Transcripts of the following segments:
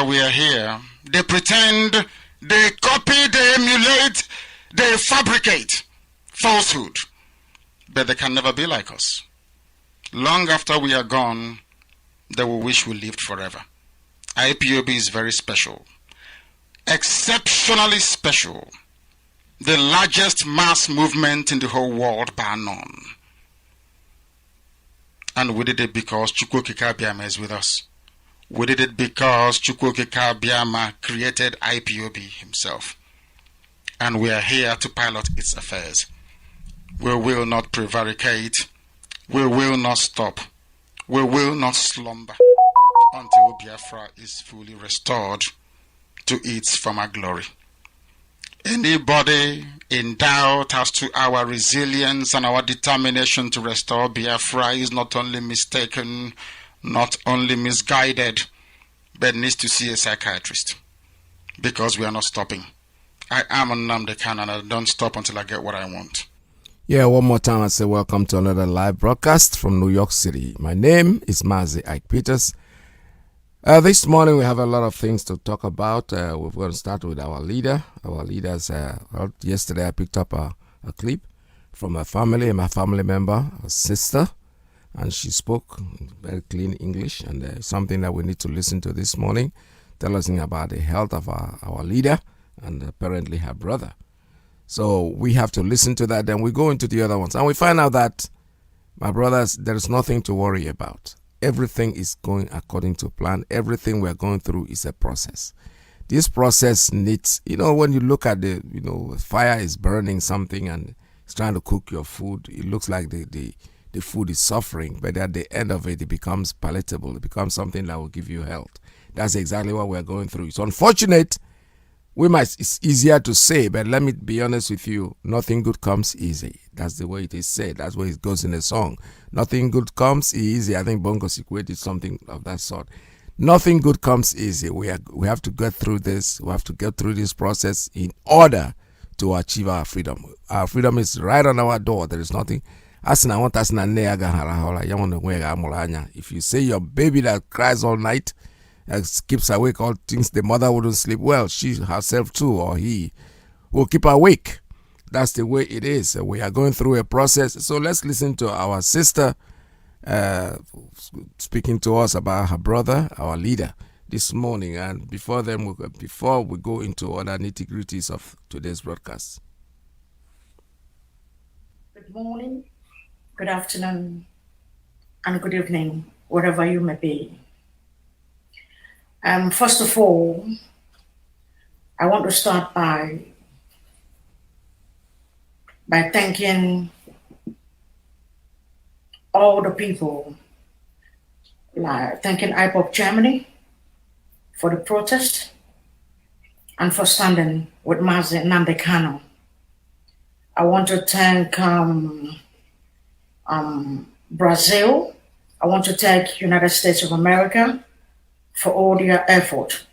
after we are here, they pretend, they copy, they emulate, they fabricate falsehood. But they can never be like us. Long after we are gone, they will wish we lived forever. IPOB is very special. Exceptionally special. The largest mass movement in the whole world bar none. And we did it because Chukwuokike Abiama is with us. We did it because Chukwuokike Abiama created IPOB himself. And we are here to pilot its affairs. We will not prevaricate. We will not stop. We will not slumber until Biafra is fully restored to its former glory. Anybody in doubt as to our resilience and our determination to restore Biafra is not only mistaken, not only misguided, but needs to see a psychiatrist. Because we are not stopping. I am Nnamdi Kanu and I don't stop until I get what I want. Yeah, one more time I say welcome to another live broadcast from New York City. My name is Mazi IYKE PETERS. This morning we have a lot of things to talk about. We're going to start with our leader. Our leaders, yesterday I picked up a clip from my family member, a sister, and she spoke very clean English, and something that we need to listen to this morning, tell us about the health of our leader and apparently her brother. So we have to listen to that, then we go into the other ones. And we find out that, my brothers, there is nothing to worry about. Everything is going according to plan. Everything we're going through is a process. This process needs, when you look at the, fire is burning something and it's trying to cook your food, it looks like the food is suffering, but at the end of it, it becomes palatable. It becomes something that will give you health. That's exactly what we're going through. It's unfortunate. It's easier to say, but let me be honest with you, nothing good comes easy. That's the way it is said. That's where it goes in the song. Nothing good comes easy. I think Bongo Sikwe did something of that sort. Nothing good comes easy. We have to get through this. We have to get through this process in order to achieve our freedom. Our freedom is right on our door. There is nothing. If you say your baby that cries all night, keeps awake, all things the mother wouldn't sleep well, she herself too, or he will keep awake. That's the way it is. We are going through a process. So let's listen to our sister speaking to us about her brother, our leader, this morning. And before we go into other nitty-gritties of today's broadcast. Good morning, good afternoon, and good evening, wherever you may be. First of all, I want to start by thanking all the people, thanking IPOB Germany for the protest and for standing with Mazi Nnamdi Kanu. I want to thank Brazil. I want to thank United States of America for all their effort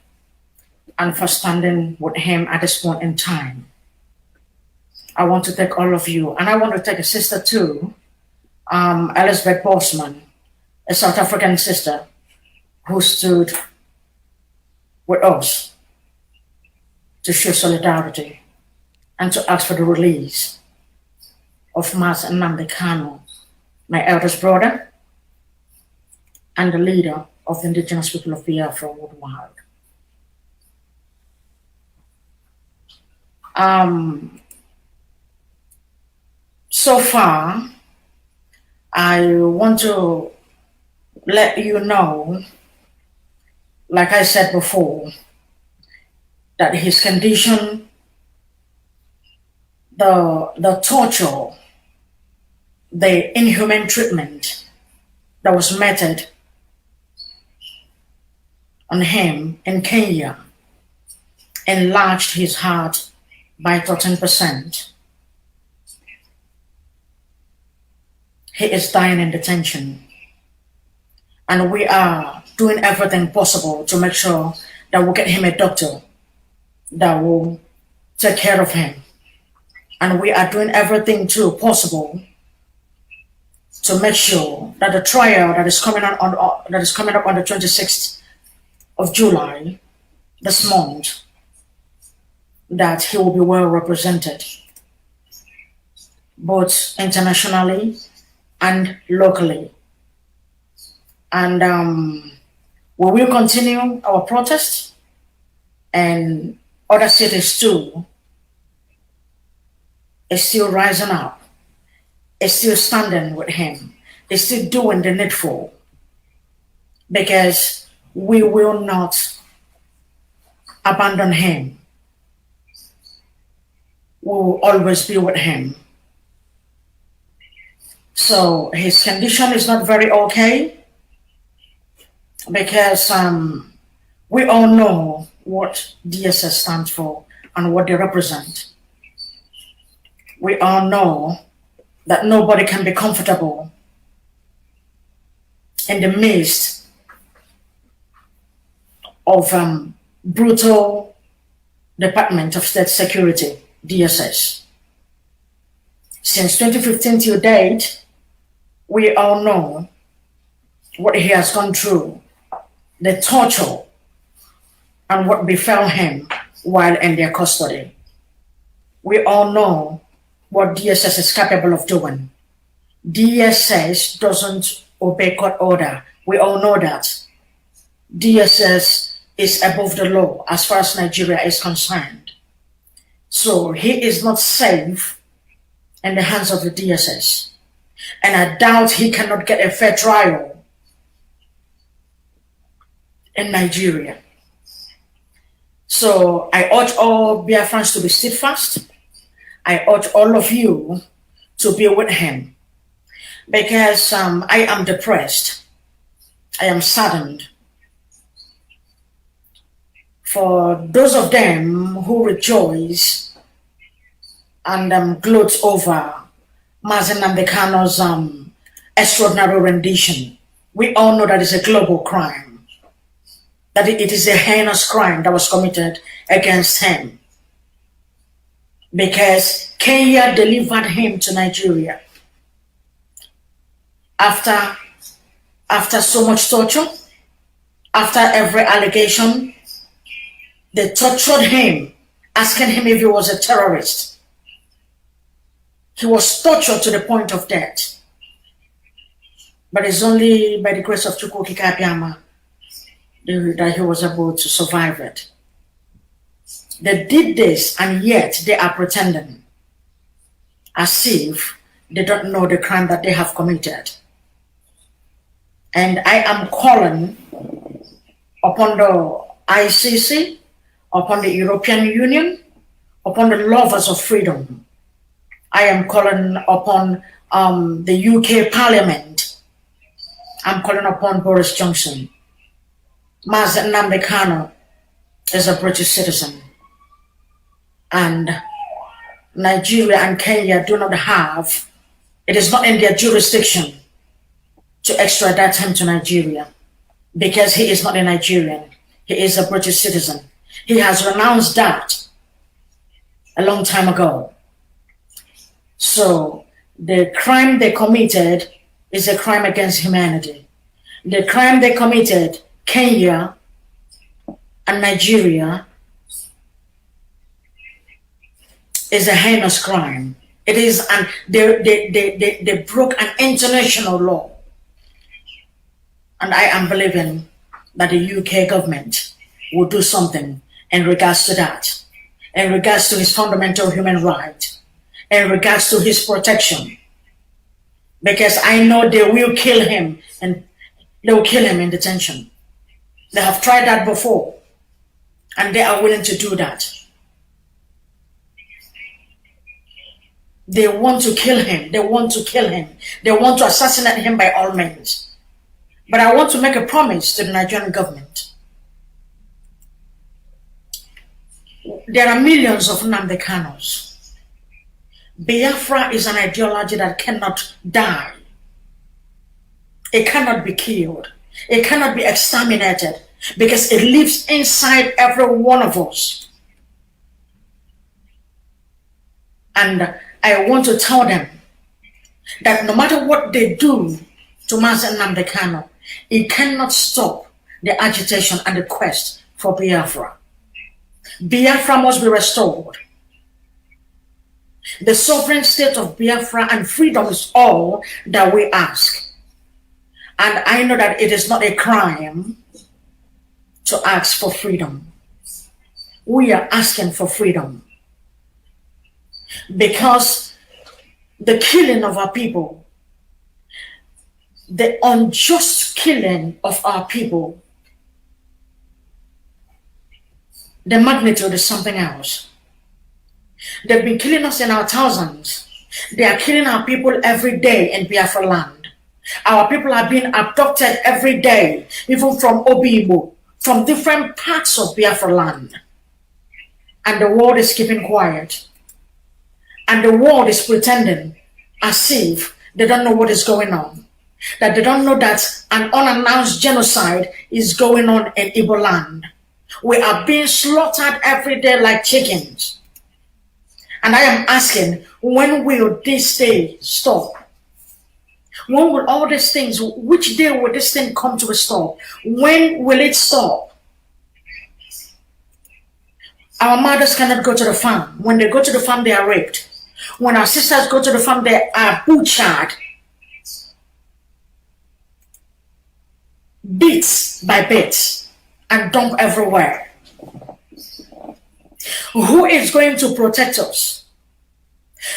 and for standing with him at this point in time. I want to thank all of you. And I want to thank a sister too, Elizabeth Bosman, a South African sister who stood with us to show solidarity and to ask for the release of Mazi Nnamdi Kanu, my eldest brother, and the leader of the indigenous people of Biafra worldwide. So far, I want to let you know, like I said before, that his condition, the torture, the inhuman treatment that was meted on him in Kenya enlarged his heart by 13%. He is dying in detention. And we are doing everything possible to make sure that we'll get him a doctor that will take care of him. And we are doing everything too possible to make sure that the trial that is coming up on the 26th of July this month that he will be well represented, both internationally and locally. And we will continue our protest, and other cities too is still rising up, is still standing with him, is still doing the needful, because we will not abandon him. We will always be with him. So his condition is not very okay, because we all know what DSS stands for and what they represent. We all know that nobody can be comfortable in the midst of brutal Department of State Security, DSS. Since 2015 till date, we all know what he has gone through, the torture, and what befell him while in their custody. We all know what DSS is capable of doing. DSS doesn't obey court order. We all know that. DSS is above the law as far as Nigeria is concerned. So he is not safe in the hands of the DSS. And I doubt he cannot get a fair trial in Nigeria. So I urge all Biafrans to be steadfast. I urge all of you to be with him, because I am depressed. I am saddened for those of them who rejoice and gloat over Mazi Nnamdi Kanu's extraordinary rendition. We all know that it's a global crime, that it is a heinous crime that was committed against him, because Kenya delivered him to Nigeria after so much torture, after every allegation. They tortured him, asking him if he was a terrorist. He was tortured to the point of death. But it's only by the grace of Chukwu Okike Abiama that he was able to survive it. They did this, and yet they are pretending as if they don't know the crime that they have committed. And I am calling upon the ICC, upon the European Union, upon the lovers of freedom. I am calling upon the UK Parliament. I'm calling upon Boris Johnson. Mazi Nnamdi Kanu is a British citizen, and Nigeria and Kenya do not have, it is not in their jurisdiction to extradite him to Nigeria, because he is not a Nigerian. He is a British citizen. He has renounced that a long time ago. So the crime they committed is a crime against humanity. The crime they committed, Kenya and Nigeria, is a heinous crime. It is, and they broke an international law. And I am believing that the UK government will do something in regards to that, in regards to his fundamental human right, in regards to his protection. Because I know they will kill him, and they will kill him in detention. They have tried that before, and they are willing to do that. They want to kill him. They want to kill him. They want to assassinate him by all means. But I want to make a promise to the Nigerian government. There are millions of Nnamdi Kanus. Biafra is an ideology that cannot die. It cannot be killed. It cannot be exterminated, because it lives inside every one of us. And I want to tell them that no matter what they do to Mazi Nnamdi Kanu, it cannot stop the agitation and the quest for Biafra. Biafra must be restored. The sovereign state of Biafra and freedom is all that we ask. And I know that it is not a crime to ask for freedom. We are asking for freedom because the killing of our people, the unjust killing of our people, the magnitude is something else. They've been killing us in our thousands. They are killing our people every day in Biafra land. Our people are being abducted every day, even from Obibo, from different parts of Biafra land. And the world is keeping quiet. And the world is pretending as if they don't know what is going on. That they don't know that an unannounced genocide is going on in Igbo land. We are being slaughtered every day like chickens. And I am asking, when will this day stop? When will all these things, which day will this thing come to a stop? When will it stop? Our mothers cannot go to the farm. When they go to the farm, they are raped. When our sisters go to the farm, they are butchered. Bits by bits and dumped everywhere. Who is going to protect us?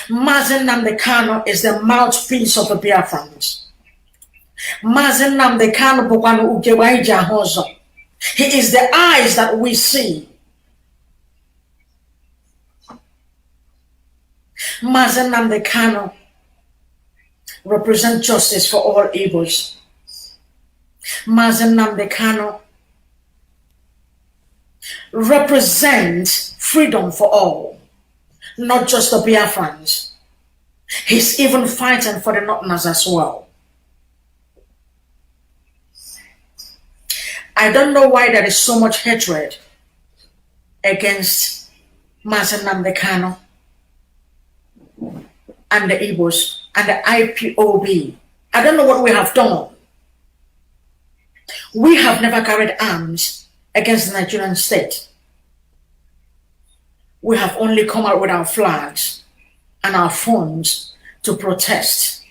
Mazi Nnamdi Kanu is the mouthpiece of the Biafrans. Mazi Nnamdi Kanu bukanu ukewaija hozo. He is the eyes that we see. Mazi Nnamdi Kanu represents justice for all Igbos. Mazi Nnamdi Kanu represents freedom for all, not just the Biafrans. He's even fighting for the Northerners as well. I don't know why there is so much hatred against Mazi Nnamdi Kanu and the Igbos and the IPOB. I don't know what we have done. We have never carried arms against the Nigerian state. We have only come out with our flags and our phones to protest.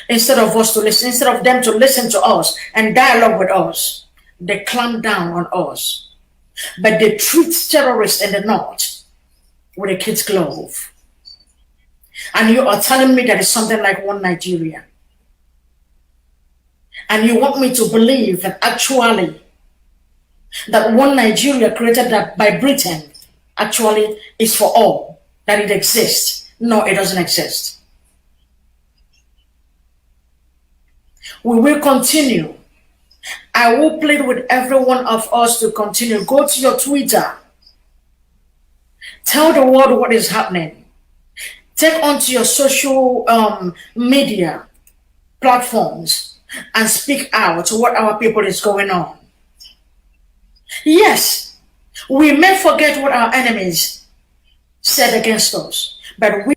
Instead of them to listen to us and dialogue with us, they clamp down on us. But they treat terrorists in the north with a kid's glove. And you are telling me that it's something like one Nigeria. And you want me to believe that actually that one Nigeria created by Britain actually is for all, that it exists. No, it doesn't exist. We will continue. I will plead with every one of us to continue. Go to your Twitter. Tell the world what is happening. Take onto your social media platforms and speak out to what our people is going on. Yes, we may forget what our enemies said against us, but we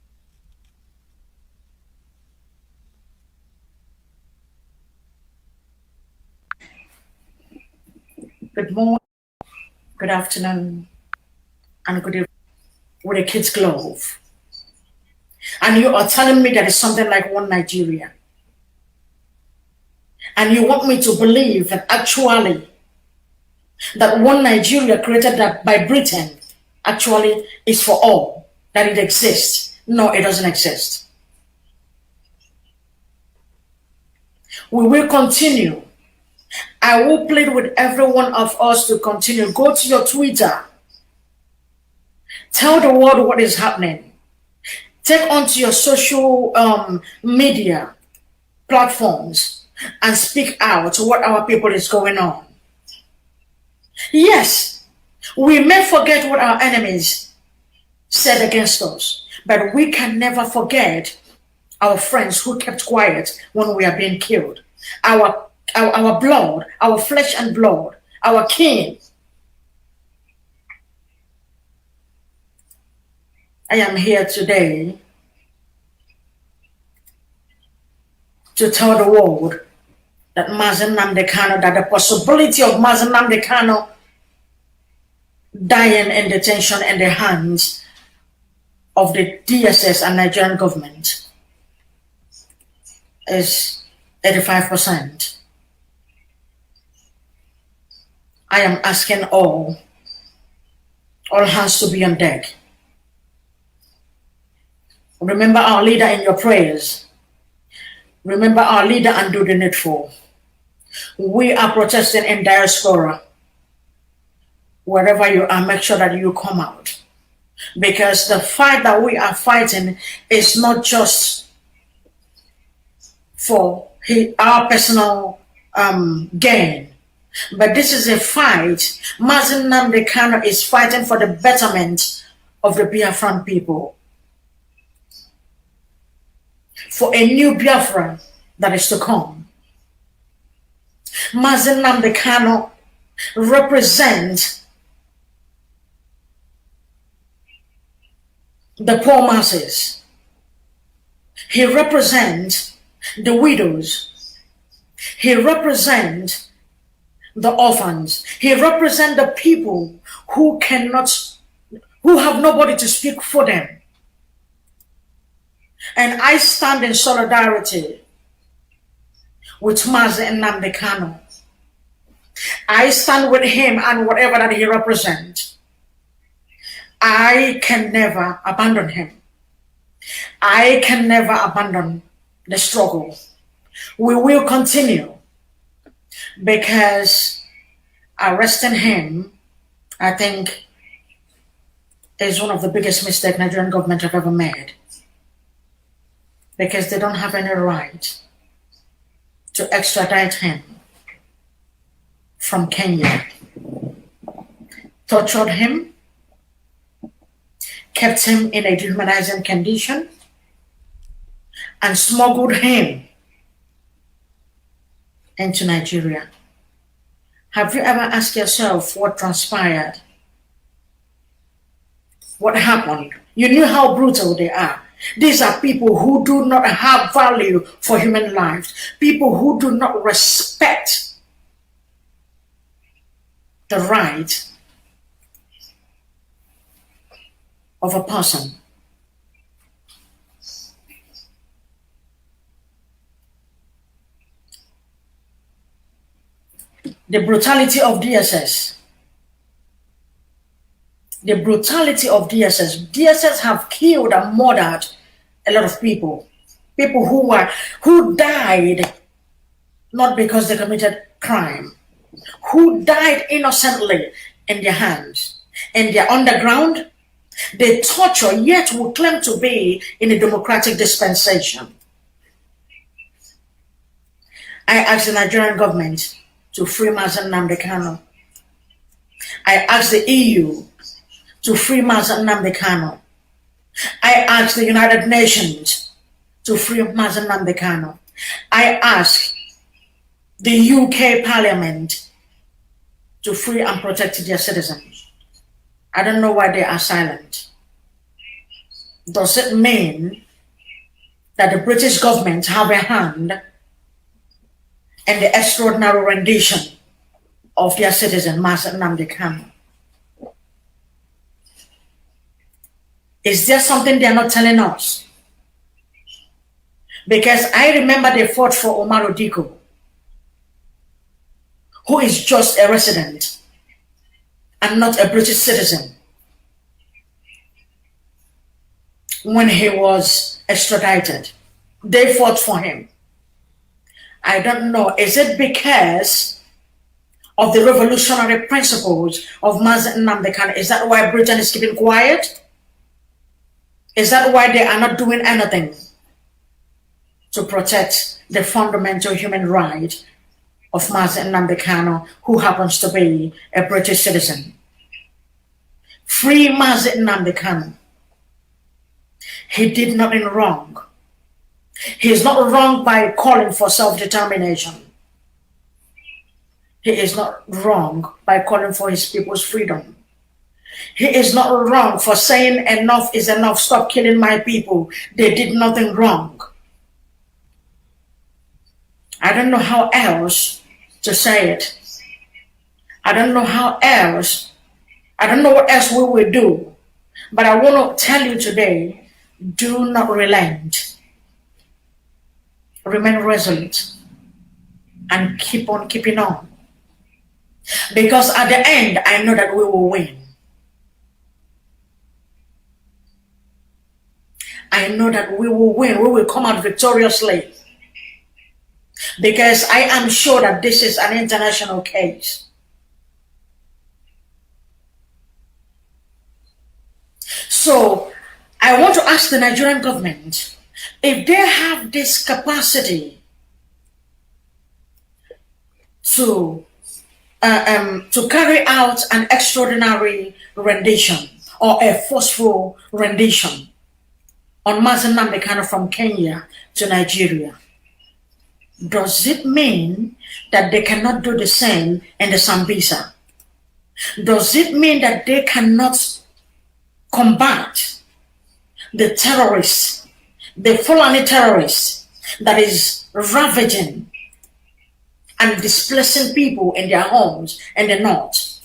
good morning, good afternoon, and good evening with a kid's glove. And you are telling me that it's something like one Nigeria. And you want me to believe that actually that one Nigeria created by Britain actually is for all, that it exists. No, it doesn't exist. We will continue. I will plead with every one of us to continue. Go to your Twitter. Tell the world what is happening. Take onto your social media platforms and speak out to what our people is going on. Yes, we may forget what our enemies said against us, but we can never forget our friends who kept quiet when we are being killed. Our blood, our flesh and blood, our kin. I am here today to tell the world that Mazi Nnamdi Kanu, that the possibility of Mazi Nnamdi Kanu dying in detention in the hands of the DSS and Nigerian government is 85%. I am asking all hands to be on deck. Remember our leader in your prayers. Remember our leader and do the needful. We are protesting in diaspora. Wherever you are, make sure that you come out. Because the fight that we are fighting is not just for our personal gain. But this is a fight. Mazi Nnamdi Kanu is fighting for the betterment of the Biafran people. For a new Biafra that is to come. Mazi Nnamdi Kanu represents the poor masses. He represents the widows. He represents the orphans. He represents the people who have nobody to speak for them. And I stand in solidarity with Mazi Nnamdi Kanu. I stand with him and whatever that he represents. I can never abandon him. I can never abandon the struggle. We will continue because arresting him, I think, is one of the biggest mistakes Nigerian government have ever made. Because they don't have any right to extradite him from Kenya. Tortured him, kept him in a dehumanizing condition, and smuggled him into Nigeria. Have you ever asked yourself what transpired? What happened? You knew how brutal they are. These are people who do not have value for human lives. People who do not respect the right of a person. The brutality of DSS. The brutality of DSS. DSS have killed and murdered a lot of people. People who died not because they committed crime. Who died innocently in their hands. And they're underground. They torture, yet will claim to be in a democratic dispensation. I ask the Nigerian government to free Mazi Nnamdi Kanu. I ask the EU to free Mazi Nnamdi Kanu. I ask the United Nations to free Mazi Nnamdi Kanu. I ask the UK Parliament to free and protect their citizens. I don't know why they are silent. Does it mean that the British government have a hand in the extraordinary rendition of their citizen, Mazi Nnamdi Kanu? Is there something they are not telling us? Because I remember they fought for Omar Odiko, who is just a resident and not a British citizen, when he was extradited. They fought for him. I don't know, is it because of the revolutionary principles of Mazi Nnamdi Kanu? Is that why Britain is keeping quiet? Is that why they are not doing anything to protect the fundamental human right of Mazi Nnamdi Kanu, who happens to be a British citizen? Free Mazi Nnamdi Kanu. He did nothing wrong. He is not wrong by calling for self-determination. He is not wrong by calling for his people's freedom. He is not wrong for saying enough is enough, stop killing my people. They did nothing wrong. I don't know how else to say it. I don't know how else I don't know what else we will do, but I want to tell you today, do not relent. Remain resolute and keep on keeping on. Because at the end, I know that we will win. I know that we will win. We will come out victoriously. Because I am sure that this is an international case. So, I want to ask the Nigerian government if they have this capacity to carry out an extraordinary rendition or a forceful rendition on Mazi Nnamdi Kanu from Kenya to Nigeria. Does it mean that they cannot do the same in the Sambisa? Does it mean that they cannot combat the terrorists, the Fulani terrorists that is ravaging and displacing people in their homes in the north?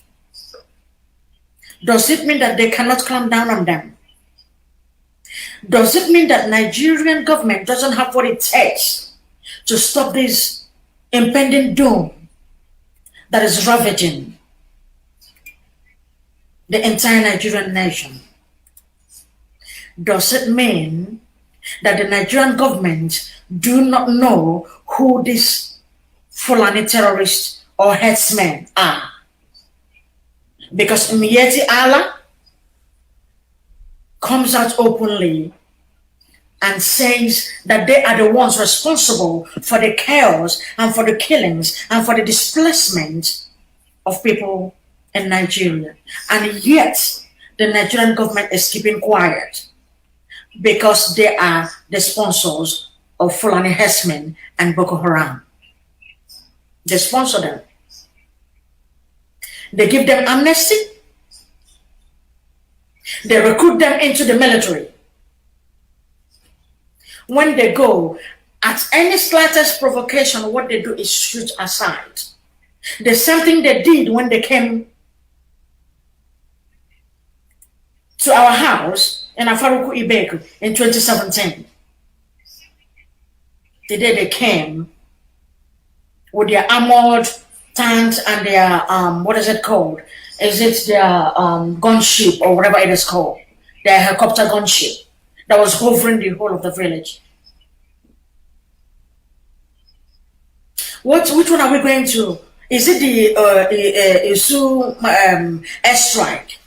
Does it mean that they cannot clamp down on them? Does it mean that Nigerian government doesn't have what it takes to stop this impending doom that is ravaging the entire Nigerian nation? Does it mean that the Nigerian government do not know who these Fulani terrorists or headsmen are? Because Miyetti Allah comes out openly and says that they are the ones responsible for the chaos and for the killings and for the displacement of people in Nigeria. And yet, the Nigerian government is keeping quiet because they are the sponsors of Fulani herdsmen and Boko Haram. They sponsor them. They give them amnesty. They recruit them into the military. When they go, at any slightest provocation, what they do is shoot aside. The same thing they did when they came to our house in Afaruku Ibeku in 2017. The day they came with their armored tanks and their, what is it called? Is it their gunship or whatever it is called? Their helicopter gunship that was hovering the whole of the village. Which one are we going to? Is it the Isu airstrike?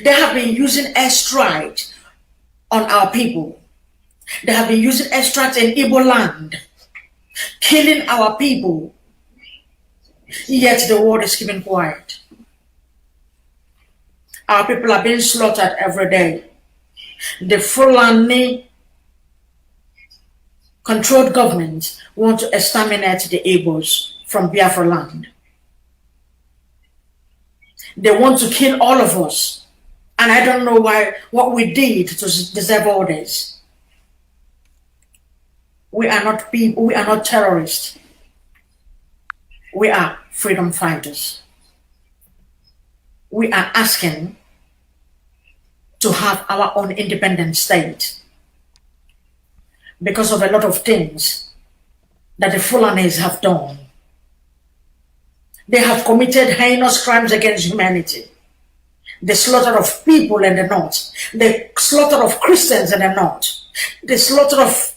They have been using airstrike on our people. They have been using airstrikes in Igbo land, killing our people. Yet the world is keeping quiet. Our people are being slaughtered every day. The Fulani controlled government want to exterminate the Igbos from Biafra land. They want to kill all of us. And I don't know what we did to deserve all this. We are not people, we are not terrorists. We are freedom fighters. We are asking to have our own independent state because of a lot of things that the Fulanis have done. They have committed heinous crimes against humanity. The slaughter of people in the north, the slaughter of Christians in the north, the slaughter of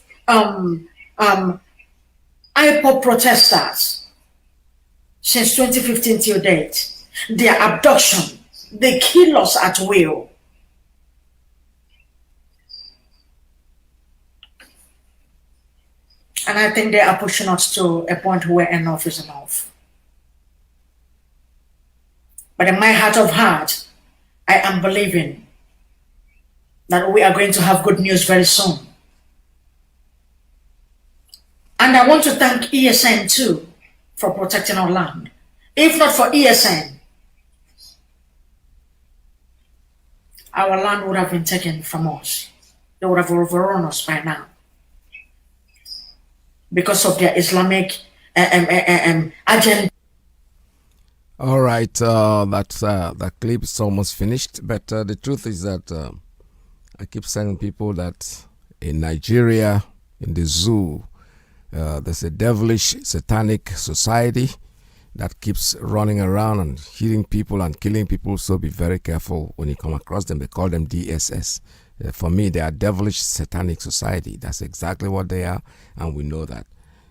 IPOP protesters since 2015 till date, their abduction, they kill us at will. And I think they are pushing us to a point where enough is enough. But in my heart of heart, I am believing that we are going to have good news very soon. And I want to thank ESN too for protecting our land. If not for ESN, our land would have been taken from us. They would have overrun us by now. Because of their Islamic agenda. All right, that clip is almost finished. But the truth is that I keep telling people that in Nigeria, in the zoo, there's a devilish, satanic society that keeps running around and hitting people and killing people. So be very careful when you come across them. They call them DSS. For me, they are devilish, satanic society. That's exactly what they are, and we know that.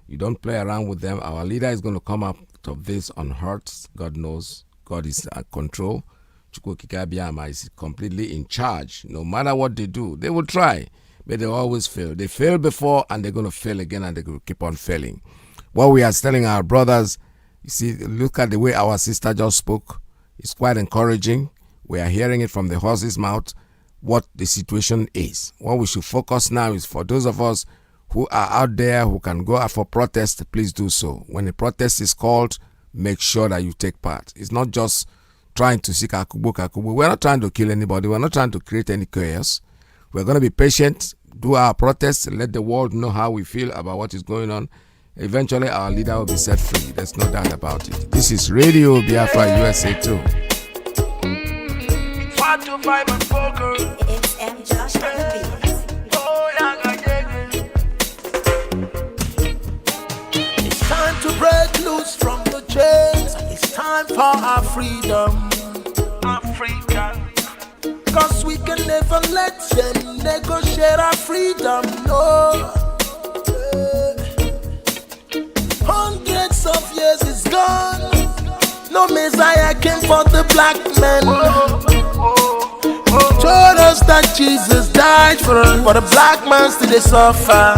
You don't play around with them. Our leader is going to come up of this unhurt. God knows. God is at control. Chukwu Abiyama is completely in charge. No matter what they do, they will try, but they always fail. They failed before, and they're going to fail again, and they're going to keep on failing. What we are telling our brothers, you see, look at the way our sister just spoke. It's quite encouraging. We are hearing it from the horse's mouth, what the situation is. What we should focus now is for those of us who are out there who can go out for protest, please do so. When a protest is called, make sure that you take part. It's not just trying to seek akubu. We're not trying to kill anybody. We're not trying to create any chaos. We're going to be patient, do our protest, let the world know how we feel about what is going on. Eventually, our leader will be set free. There's no doubt about it. This is Radio Biafra USA 2. It's M. Josh on the beat. Time to break loose from the chains. It's time for our freedom, Africa. Cause we can never let them negotiate our freedom, no. Hundreds of years is gone. No Messiah came for the black man. Told us that Jesus died for us, but the black man still they suffer.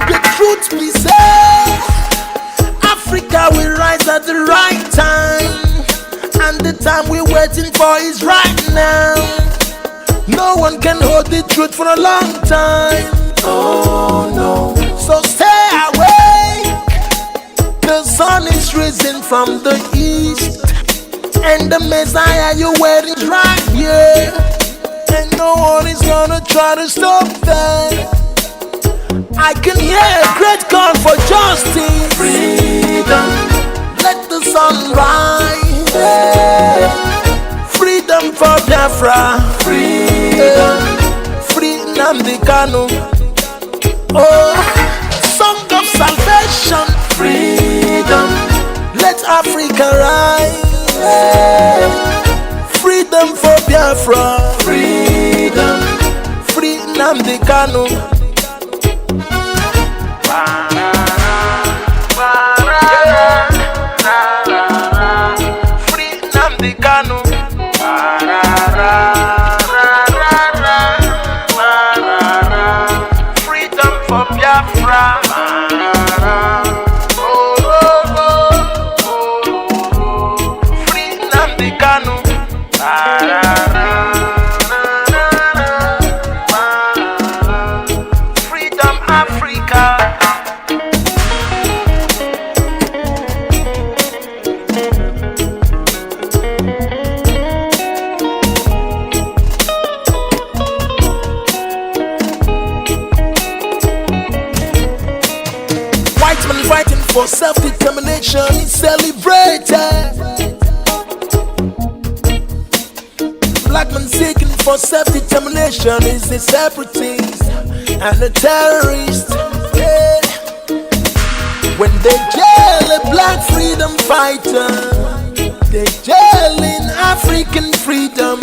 The truth be said, Africa will rise at the right time, and the time we're waiting for is right now. No one can hold the truth for a long time. Oh no. So stay awake. The sun is risen from the east, and the Messiah you're waiting is right here, and no one is gonna try to stop that. I can hear a great call for justice. Freedom, let the sun rise. Freedom for Biafra. Freedom, free Nnamdi Kanu. Oh, song of salvation. Freedom, let Africa rise. Freedom for Biafra. Freedom, free Nnamdi Kanu. Free Nnamdi Kanu. Freedom for Biafra. Free Nnamdi Kanu. Freedom Africa. Fighting for self-determination is celebrated. Black man seeking for self-determination is a separatist and a terrorist. Yeah. When they jail a black freedom fighter, they jailing African freedom.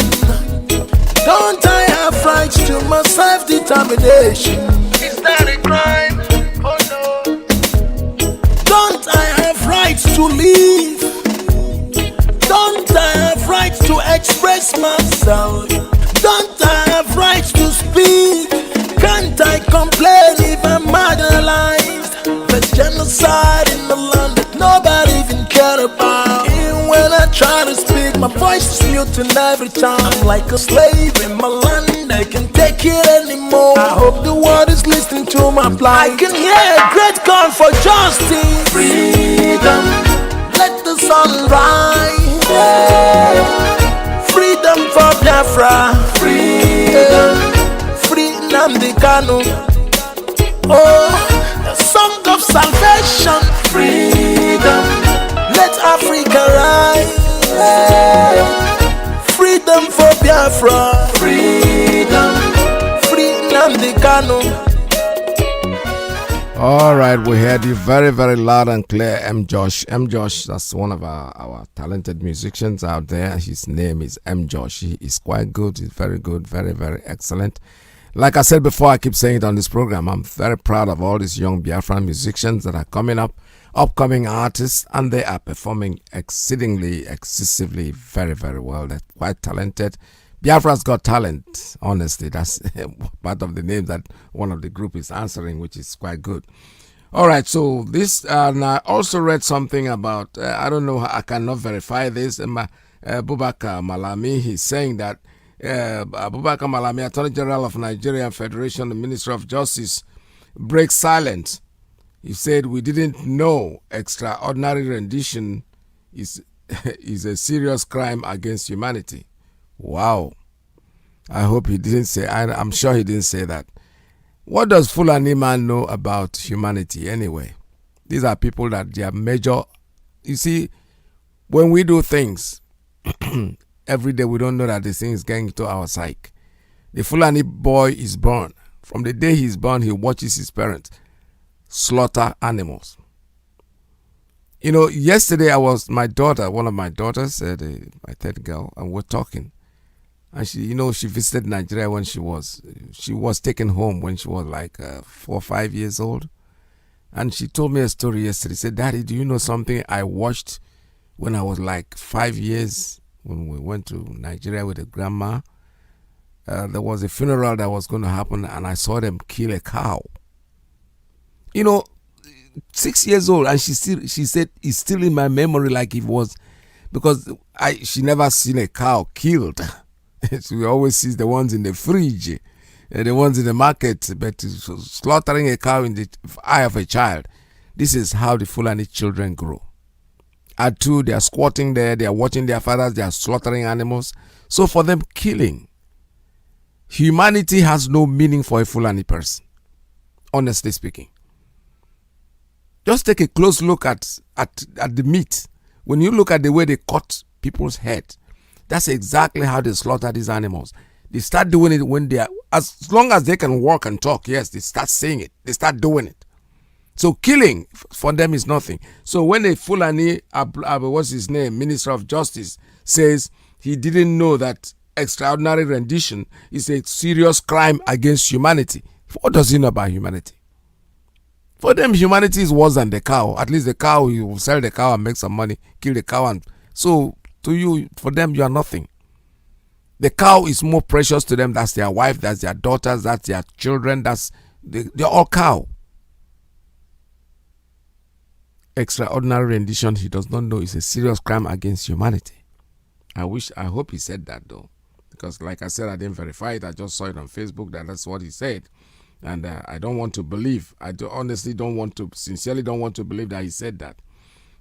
Don't I have rights to my self-determination? Is that a crime? Oh no. Don't I have rights to live? Don't I have rights to express myself? Don't I have rights to speak? Can't I complain if I'm marginalized? There's genocide in the land that nobody even cared about. Even when I try to speak, my voice is muted every time. I'm like a slave in my land, I can't take it anymore. I hope the world is listening to my plight. I can hear a great call for justice. Freedom, let the sun rise. Freedom for Biafra. Freedom, free Nnamdi Kanu. Oh, the song of salvation. Freedom, Let Africa rise. Freedom for Biafra. Freedom. Free Nnamdi Kanu. All right, we heard you very, very loud and clear, M. Josh. M. Josh, that's one of our talented musicians out there. His name is M. Josh. He is quite good. He's very good, very, very excellent. Like I said before, I keep saying it on this program, I'm very proud of all these young Biafran musicians that are coming up, upcoming artists, and they are performing exceedingly, excessively, very, very well. They're quite talented. Biafra's got talent, honestly. That's part of the name that one of the group is answering, which is quite good. All right, so this, and I also read something about, I don't know, I cannot verify this. Abubakar Malami, he's saying that Abubakar Malami, Attorney General of Nigeria Federation, the Minister of Justice, breaks silence. He said, we didn't know extraordinary rendition is a serious crime against humanity. Wow. I hope he didn't say, I'm sure he didn't say that. What does Fulani man know about humanity anyway? These are people that they are major. You see, when we do things, every day we don't know that the thing is getting to our psyche. The Fulani boy is born. From the day he's born, he watches his parents slaughter animals. You know, yesterday my daughter, one of my daughters, my third girl, and we're talking. And she visited Nigeria when she was taken home when she was like 4 or 5 years old. And she told me a story yesterday. She said, Daddy, do you know something I watched when I was like 5 years when we went to Nigeria with a grandma? There was a funeral that was going to happen and I saw them kill a cow. 6 years old, and she said it's still in my memory like it was, because she never seen a cow killed. We always see the ones in the fridge, the ones in the market, but slaughtering a cow in the eye of a child. This is how the Fulani children grow. At 2, they are squatting there, they are watching their fathers, they are slaughtering animals. So for them, killing. Humanity has no meaning for a Fulani person, honestly speaking. Just take a close look at the meat. When you look at the way they cut people's head, that's exactly how they slaughter these animals. They start doing it when they are, as long as they can walk and talk, yes, they start saying it. They start doing it. So killing for them is nothing. So when a Fulani, what's his name, Minister of Justice, says he didn't know that extraordinary rendition is a serious crime against humanity, what does he know about humanity? For them, humanity is worse than the cow. At least the cow, you sell the cow and make some money, kill the cow. And so to you, for them, you are nothing. The cow is more precious to them. That's their wife, that's their daughters, that's their children. They're all cow. Extraordinary rendition, he does not know, is a serious crime against humanity. I hope he said that though. Because like I said, I didn't verify it. I just saw it on Facebook that's what he said. And I don't want to believe. Sincerely don't want to believe that he said that.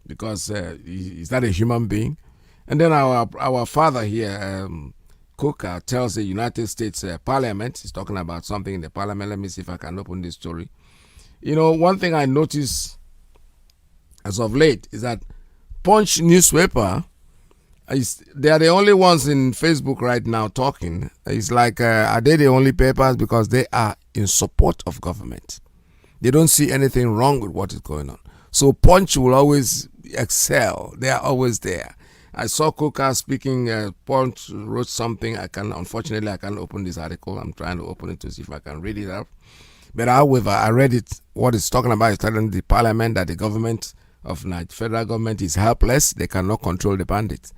Because he's not a human being. And then our father here, Coker, tells the United States Parliament, he's talking about something in the Parliament. Let me see if I can open this story. One thing I noticed as of late is that Punch newspaper, they are the only ones in Facebook right now talking. It's like, are they the only papers? Because they are in support of government. They don't see anything wrong with what is going on. So Punch will always excel. They are always there. I saw Coker speaking. Punch wrote something. Unfortunately, I can't open this article. I'm trying to open it to see if I can read it out. But however, I read it. What it's talking about is telling the parliament that the government of Nigeria, federal government, is helpless. They cannot control the bandits.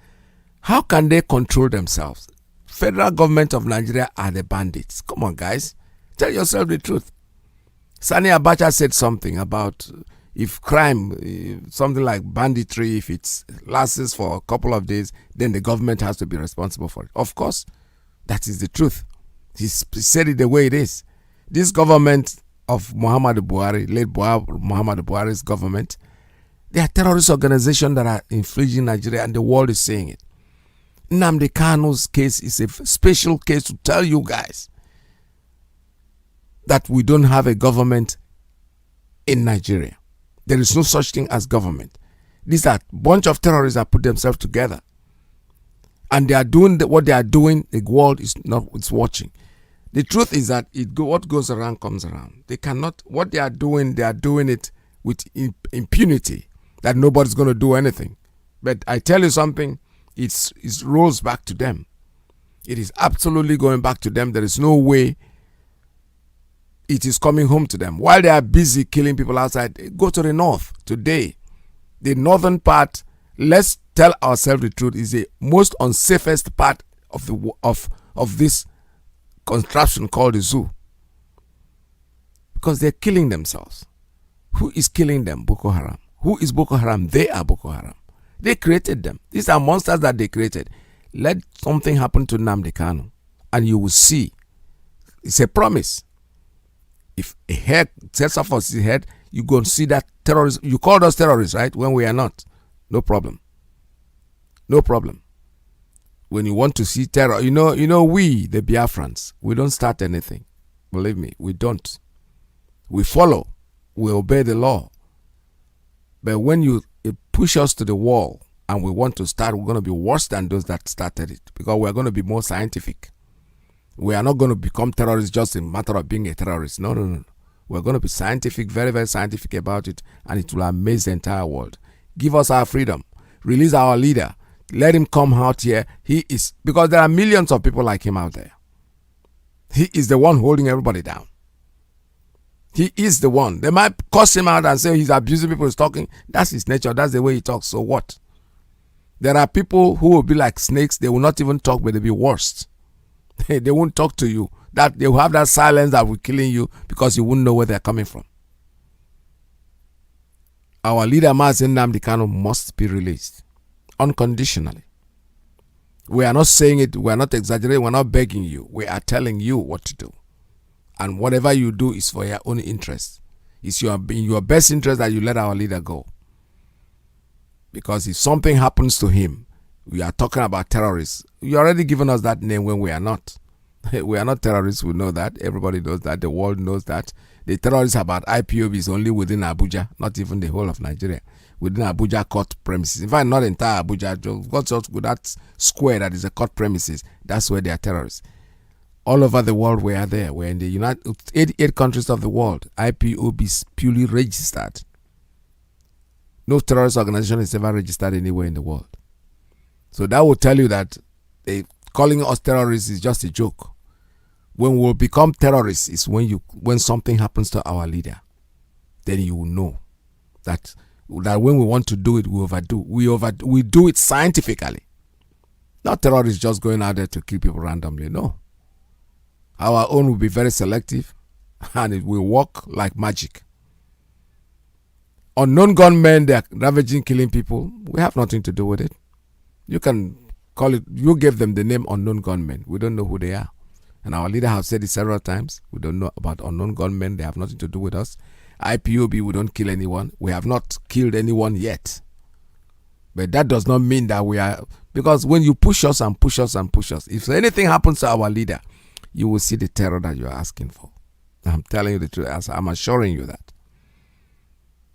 How can they control themselves? Federal government of Nigeria are the bandits. Come on, guys. Tell yourself the truth. Sani Abacha said something about if crime, something like banditry, if it lasts for a couple of days, then the government has to be responsible for it. Of course, that is the truth. He said it the way it is. This government of Muhammadu Buhari, late Muhammadu Buhari's government, they are terrorist organizations that are infringing Nigeria, and the world is saying it. Nnamdi Kanu's case is a special case to tell you guys that we don't have a government in Nigeria. There is no such thing as government. These are a bunch of terrorists that put themselves together. And they are doing what they are doing, the world is not it's watching. The truth is that what goes around comes around. They cannot, what they are doing it with impunity, that nobody's going to do anything. But I tell you something, it rolls back to them. It is absolutely going back to them. There is no way it is coming home to them. While they are busy killing people outside, go to the north today. The northern part, let's tell ourselves the truth, is the most unsafest part of this contraption called the zoo. Because they're killing themselves. Who is killing them? Boko Haram. Who is Boko Haram? They are Boko Haram. They created them. These are monsters that they created. Let something happen to Nnamdi Kanu and you will see. It's a promise. If a hair sets off his head, you go and see that terrorists. You called us terrorists, right? When we are not. No problem. No problem. When you want to see terror, you know we, the Biafrans, we don't start anything. Believe me, we don't. We follow. We obey the law. But when you push us to the wall and we want to start, we're going to be worse than those that started it, because we're going to be more scientific. We are not going to become terrorists just in matter of being a terrorist. No. We're going to be scientific, very, very scientific about it, and it will amaze the entire world. Give us our freedom. Release our leader. Let him come out here. He is, because there are millions of people like him out there. He is the one holding everybody down. He is the one. They might cuss him out and say he's abusing people, he's talking. That's his nature. That's the way he talks. So what? There are people who will be like snakes. They will not even talk, but they'll be worse. They won't talk to you. That they will have that silence that will killing you because you wouldn't know where they're coming from. Our leader Mazi Nnamdi Kanu must be released unconditionally. We are not saying it. We are not exaggerating. We are not begging you. We are telling you what to do. And whatever you do is for your own interest. It's in your best interest that you let our leader go. Because if something happens to him, we are talking about terrorists. You already given us that name when we are not. We are not terrorists. We know that. Everybody knows that. The world knows that. The terrorists about IPOB is only within Abuja, not even the whole of Nigeria. Within Abuja court premises. In fact, not entire Abuja. Just with that square that is a court premises. That's where they are terrorists. All over the world we are there. We're in the 88 countries of the world. IPOB is purely registered. No terrorist organization is ever registered anywhere in the world. So that will tell you that calling us terrorists is just a joke. When we will become terrorists is when something happens to our leader. Then you will know that when we want to do it, we overdo. We do it scientifically. Not terrorists just going out there to kill people randomly. No. Our own will be very selective and it will work like magic. Unknown gunmen, they are ravaging, killing people. We have nothing to do with it. You can call it, you gave them the name unknown gunmen. We don't know who they are. And our leader have said it several times. We don't know about unknown gunmen. They have nothing to do with us. IPOB, we don't kill anyone. We have not killed anyone yet. But that does not mean that we are, because when you push us and push us and push us, if anything happens to our leader, you will see the terror that you are asking for. I'm telling you the truth. I'm assuring you that.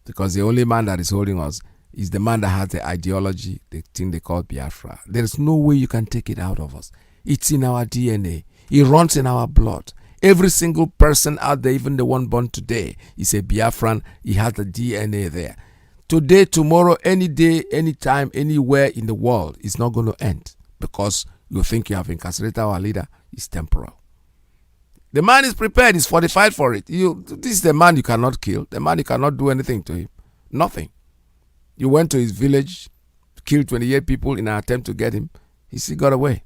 Because the only man that is holding us is the man that has the ideology, the thing they call Biafra. There is no way you can take it out of us. It's in our DNA. It runs in our blood. Every single person out there, even the one born today, is a Biafran. He has the DNA there. Today, tomorrow, any day, anytime, anywhere in the world, it's not going to end. Because you think you have incarcerated our leader. It's temporal. The man is prepared. He's fortified for it. This is the man you cannot kill. The man you cannot do anything to him. Nothing. You went to his village, killed 28 people in an attempt to get him. He still got away.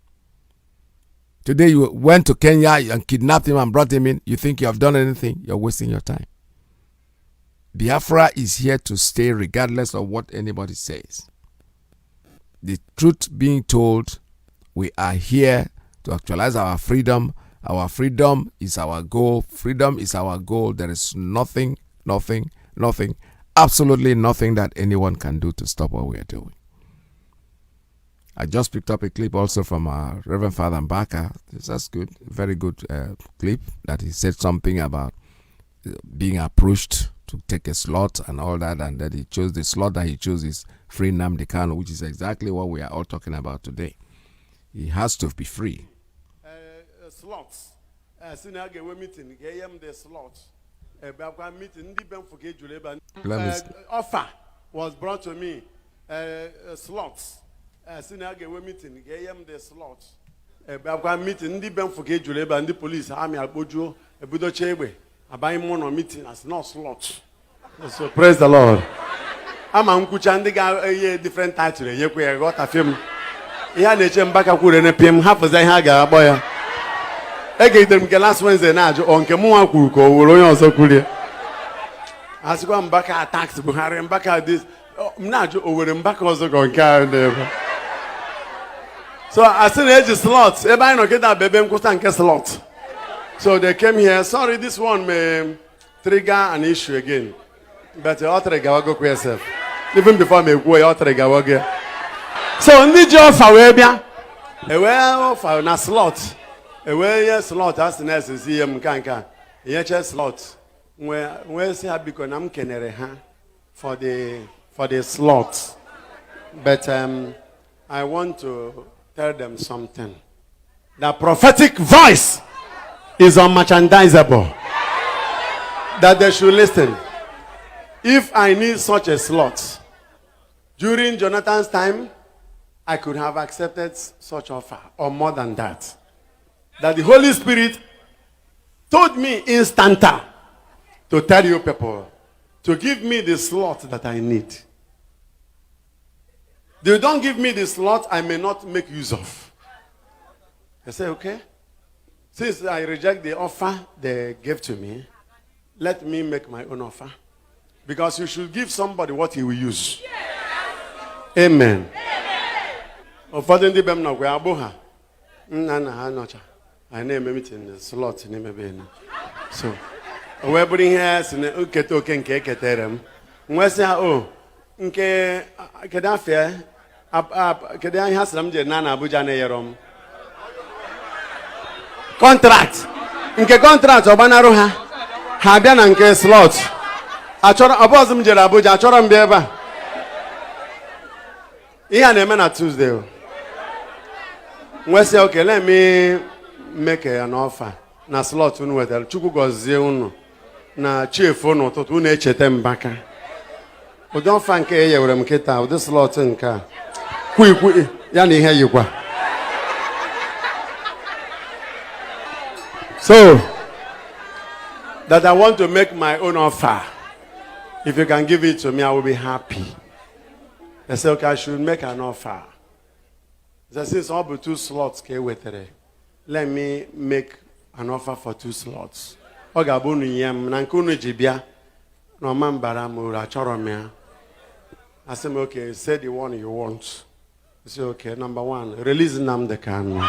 Today you went to Kenya and kidnapped him and brought him in. You think you have done anything? You're wasting your time. Biafra is here to stay regardless of what anybody says. The truth being told, we are here to actualize our freedom. Our freedom is our goal. Freedom is our goal. There is nothing, absolutely nothing that anyone can do to stop what we are doing. I just picked up a clip also from our Reverend Father Mbaka. That's good. Very good clip that he said something about being approached to take a slot and all that, and then he chose the slot that he chose is free Nnamdi Kanu, which is exactly what we are all talking about today. He has to be free. Slots. Meeting, the slots. Offer was brought to me. Slots. Meeting, the slots. Meeting, the police, army, Abujo, Budo Chebe. I buy one meeting as no slots. So praise the Lord. I'm a different title. You got a film. Yeah, nature back a good and a PM half as I had a boy. I gave them last Wednesday night on Kemua Kuko, will also cool. As one back at tax, Buhari and back at this. Nudge over and back also going carry them. So I said, age slots. Everybody know get that baby and slot. So they came here. Sorry, this one may trigger an issue again. But you ought to go yourself. Even before me, go out to go. So, in the job for Webia, a well for a slot. A well, slot as the nurse is here, Mkanka. Yes, slot. Where's here because I'm canary for the slot. But I want to tell them something. The prophetic voice is unmerchandisable. That they should listen. If I need such a slot, during Jonathan's time, I could have accepted such offer, or more than that. That the Holy Spirit told me instanta to tell you people to give me the slot that I need. They don't give me the slot I may not make use of. I say, okay. Since I reject the offer they gave to me, let me make my own offer. Because you should give somebody what he will use. Amen. Ụfọdụ ndị be m nọkwa agbụ ha nna nna ha nọcha anyị na-eme meeting slot n'emebe na so o wee bụrụ ihe si na nketa oke nke eketere m nwee sị ha o nke kedu afọ kedu ihe ha sịrị m jere na Abuja na-eyere m contract nke contract ọgbanarụ ha ha bịa na nke slot achọrọ ọbọzụ m jere Abuja achọrọ m bịa ebe a ihe a na-eme na Tuesday. Say, okay, let me make an offer. Na slot unu wetara Chukwu gozie unu na chief unu ụtụtụ unu echete m baka. Ụdị offer nke eyewere m kịta ụdị slot nke a kwikwi ya na ihe yikwa. So that I want to make my own offer. If you can give it to me, I will be happy. They say, okay, I should make an offer. They say, it's all but 2 slots. Let me make an offer for 2 slots. I said, okay, say the one you want. I said, okay, number 1, release Nnamdi Kanu.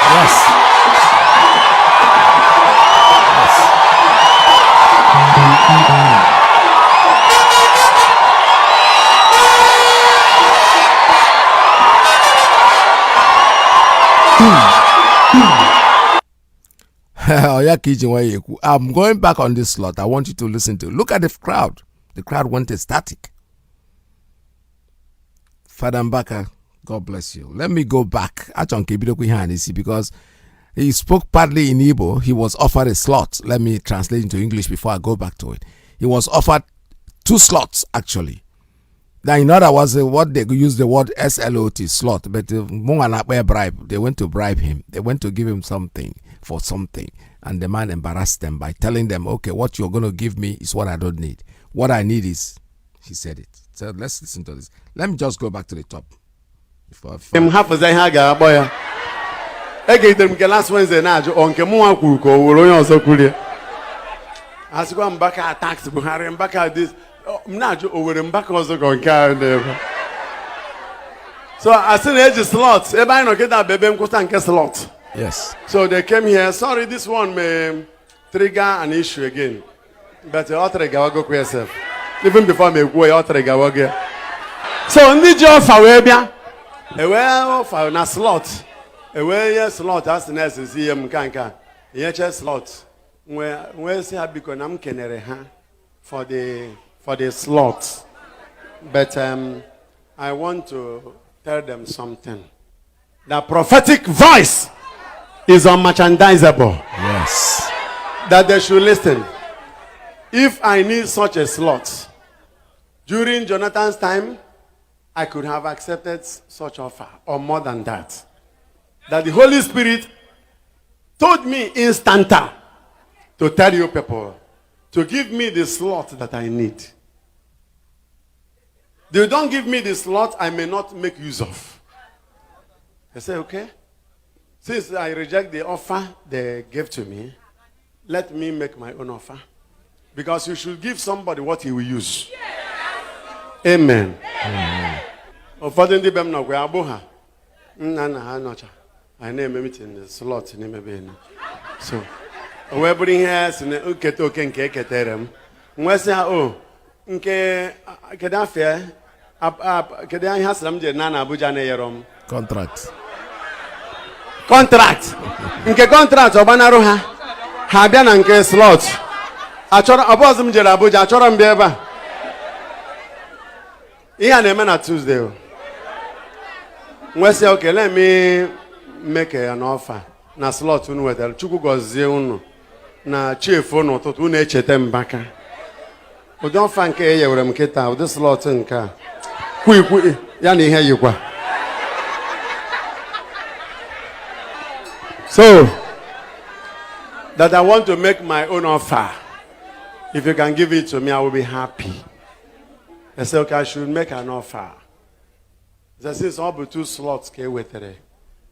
Yes. I'm going back on this slot. I want you to listen to. Look at the crowd. The crowd went ecstatic. Father Mbaka, God bless you. Let me go back. Because he spoke partly in Igbo. He was offered a slot. Let me translate into English before I go back to it. He was offered 2 slots, actually. Now, in other words, what they use the word SLOT, slot, but bribe. They went to bribe him. They went to give him something for something. And the man embarrassed them by telling them, okay, what you're going to give me is what I don't need. What I need is, he said it. So let's listen to this. Let me just go back to the top. I gave them last Wednesday night on Kemua Kuko, will also cool. As one back at tax, Buhari and back at this. Nudge over and back also going carry them. So I said, age slots. Everybody know get that baby and slot. Yes. So they came here. Sorry, this one may trigger an issue again. But you ought to go yourself. Even before me go, you ought to go. So in the job for Webia, Ewe offer na slot. Ewe ye slot as na see him kanka. Ye che slot. We say because I'm kenere ha for the slot. But I want to tell them something. The prophetic voice is unmerchandisable. Yes. That they should listen. If I need such a slot, during Jonathan's time, I could have accepted such offer, or more than that. That the Holy Spirit told me instanta to tell you people to give me the slot that I need. They don't give me the slot I may not make use of. I say, okay. Since I reject the offer they gave to me, let me make my own offer. Because you should give somebody what he will use. Amen. Ụfọdụ ndị be m nọkwa agbụ ha nna ha nọcha anyị na-eme meeting slot n'emebe na so o wee bụrụ ihe si na nketa oke nke eketere m nwee sị ha o nke kedu afọ kedu ihe asịra m jere na Abuja na-eyere m Contract. Nke contract ọgbanarụ ha ha bịa na nke slot achọrọ ọbọzụ m jere Abuja achọrọ m bịa ebe a ihe a na-eme na Tuesday nwesị okay, let me make an offer na slot unu wetara Chukwu gọzie unu na chiefu n'ụtụtụ unu echeta mbaka ụdị ọfa nke eyewere m kịta ụdị slot nke a kwikwi ya na ihe yikwa so that I want to make my own offer. If you can give it to me, I will be happy. I said, okay, I should make an offer. I said, since all but 2 slots came with it,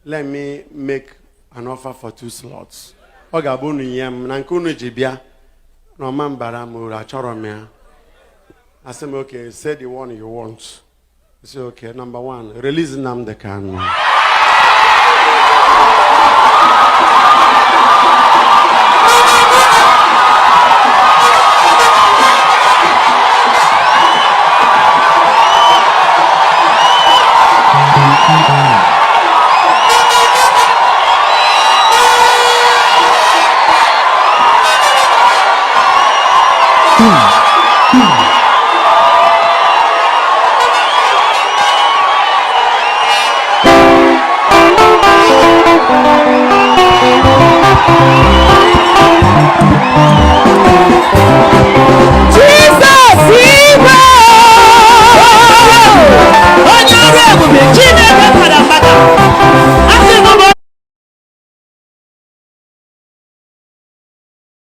let me make an offer for 2 slots. Ogabunu yem nankunu jibia no mambara mura choromia. I said, okay, say the one you want. I said, okay, number 1, release Nnamdi Kanu.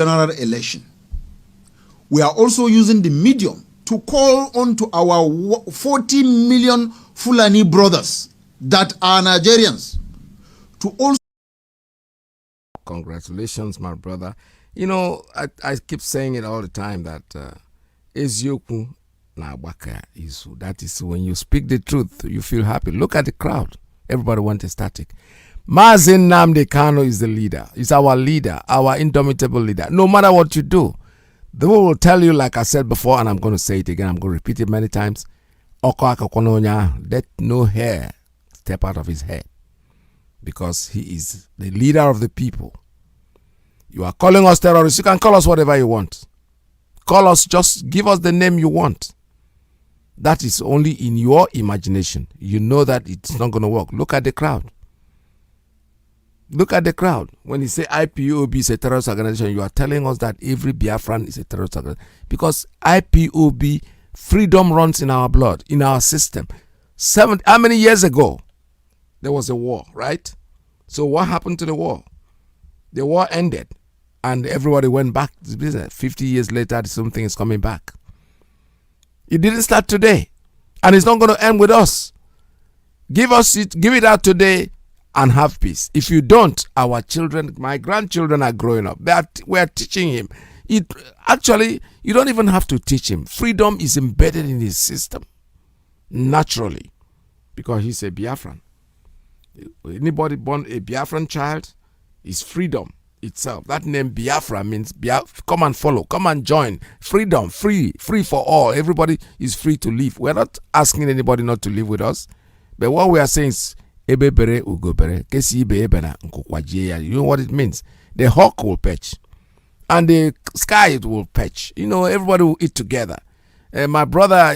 General election. We are also using the medium to call on to our 40 million Fulani brothers that are Nigerians to also. Congratulations, my brother. You know, I keep saying it all the time that Ezioku na Waka Isu. That is when you speak the truth, you feel happy. Look at the crowd. Everybody wants a static. Mazi Nnamdi Kanu is the leader. He's our leader, our indomitable leader. No matter what you do, the world will tell you, like I said before, and I'm going to say it again, I'm going to repeat it many times. Let no hair step out of his head. Because he is the leader of the people. You are calling us terrorists. You can call us whatever you want. Call us, just give us the name you want. That is only in your imagination. You know that it's not going to work. Look at the crowd. Look at the crowd. When you say IPOB is a terrorist organization, you are telling us that every Biafran is a terrorist organization. Because IPOB, freedom runs in our blood, in our system. How many years ago? There was a war, right? So what happened to the war? The war ended and everybody went back to business. 50 years later, something is coming back. It didn't start today. And it's not going to end with us. Give it out today and have peace. If you don't, our children, my grandchildren are growing up. We are teaching him. Actually, you don't even have to teach him. Freedom is embedded in his system. Naturally. Because he's a Biafran. Anybody born a Biafran child is freedom itself. That name Biafra means come and follow, come and join. Freedom, free for all. Everybody is free to live. We're not asking anybody not to live with us But what we are saying is, ebe bere ugo bere, kesi ibe ebe na nkukwaje ya. You know what it means? The hawk will perch, and the sky will perch. You know, everybody will eat together. My brother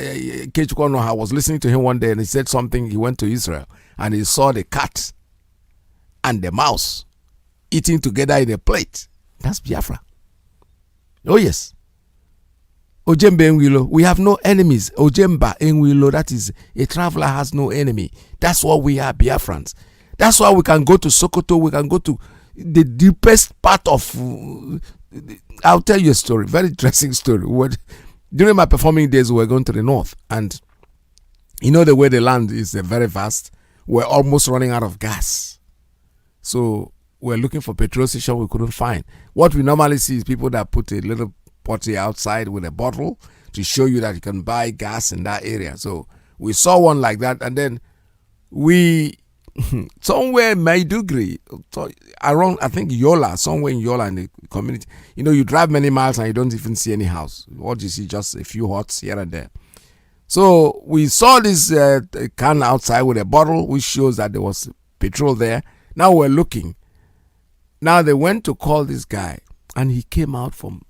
Kechukonoha was listening to him one day, and he said something. He went to Israel, and he saw the cat and the mouse eating together in a plate. That's Biafra. Oh yes. Ojembe Enwilo, we have no enemies. Ojemba Enwilo, that is, a traveler has no enemy. That's what we are, Biafrans. That's why we can go to Sokoto, we can go to the deepest part of... I'll tell you a story, very interesting story. During my performing days, we were going to the north, and you know the way the land is very vast. We're almost running out of gas. So we're looking for petrol station we couldn't find. What we normally see is people that put a little potty outside with a bottle to show you that you can buy gas in that area. So we saw one like that, and then we somewhere in Maiduguri, around I think Yola, somewhere in Yola in the community, you know, you drive many miles and you don't even see any house. What you see, just a few huts here and there. So we saw this can outside with a bottle, which shows that there was petrol there. Now we're looking. Now they went to call this guy, and he came out from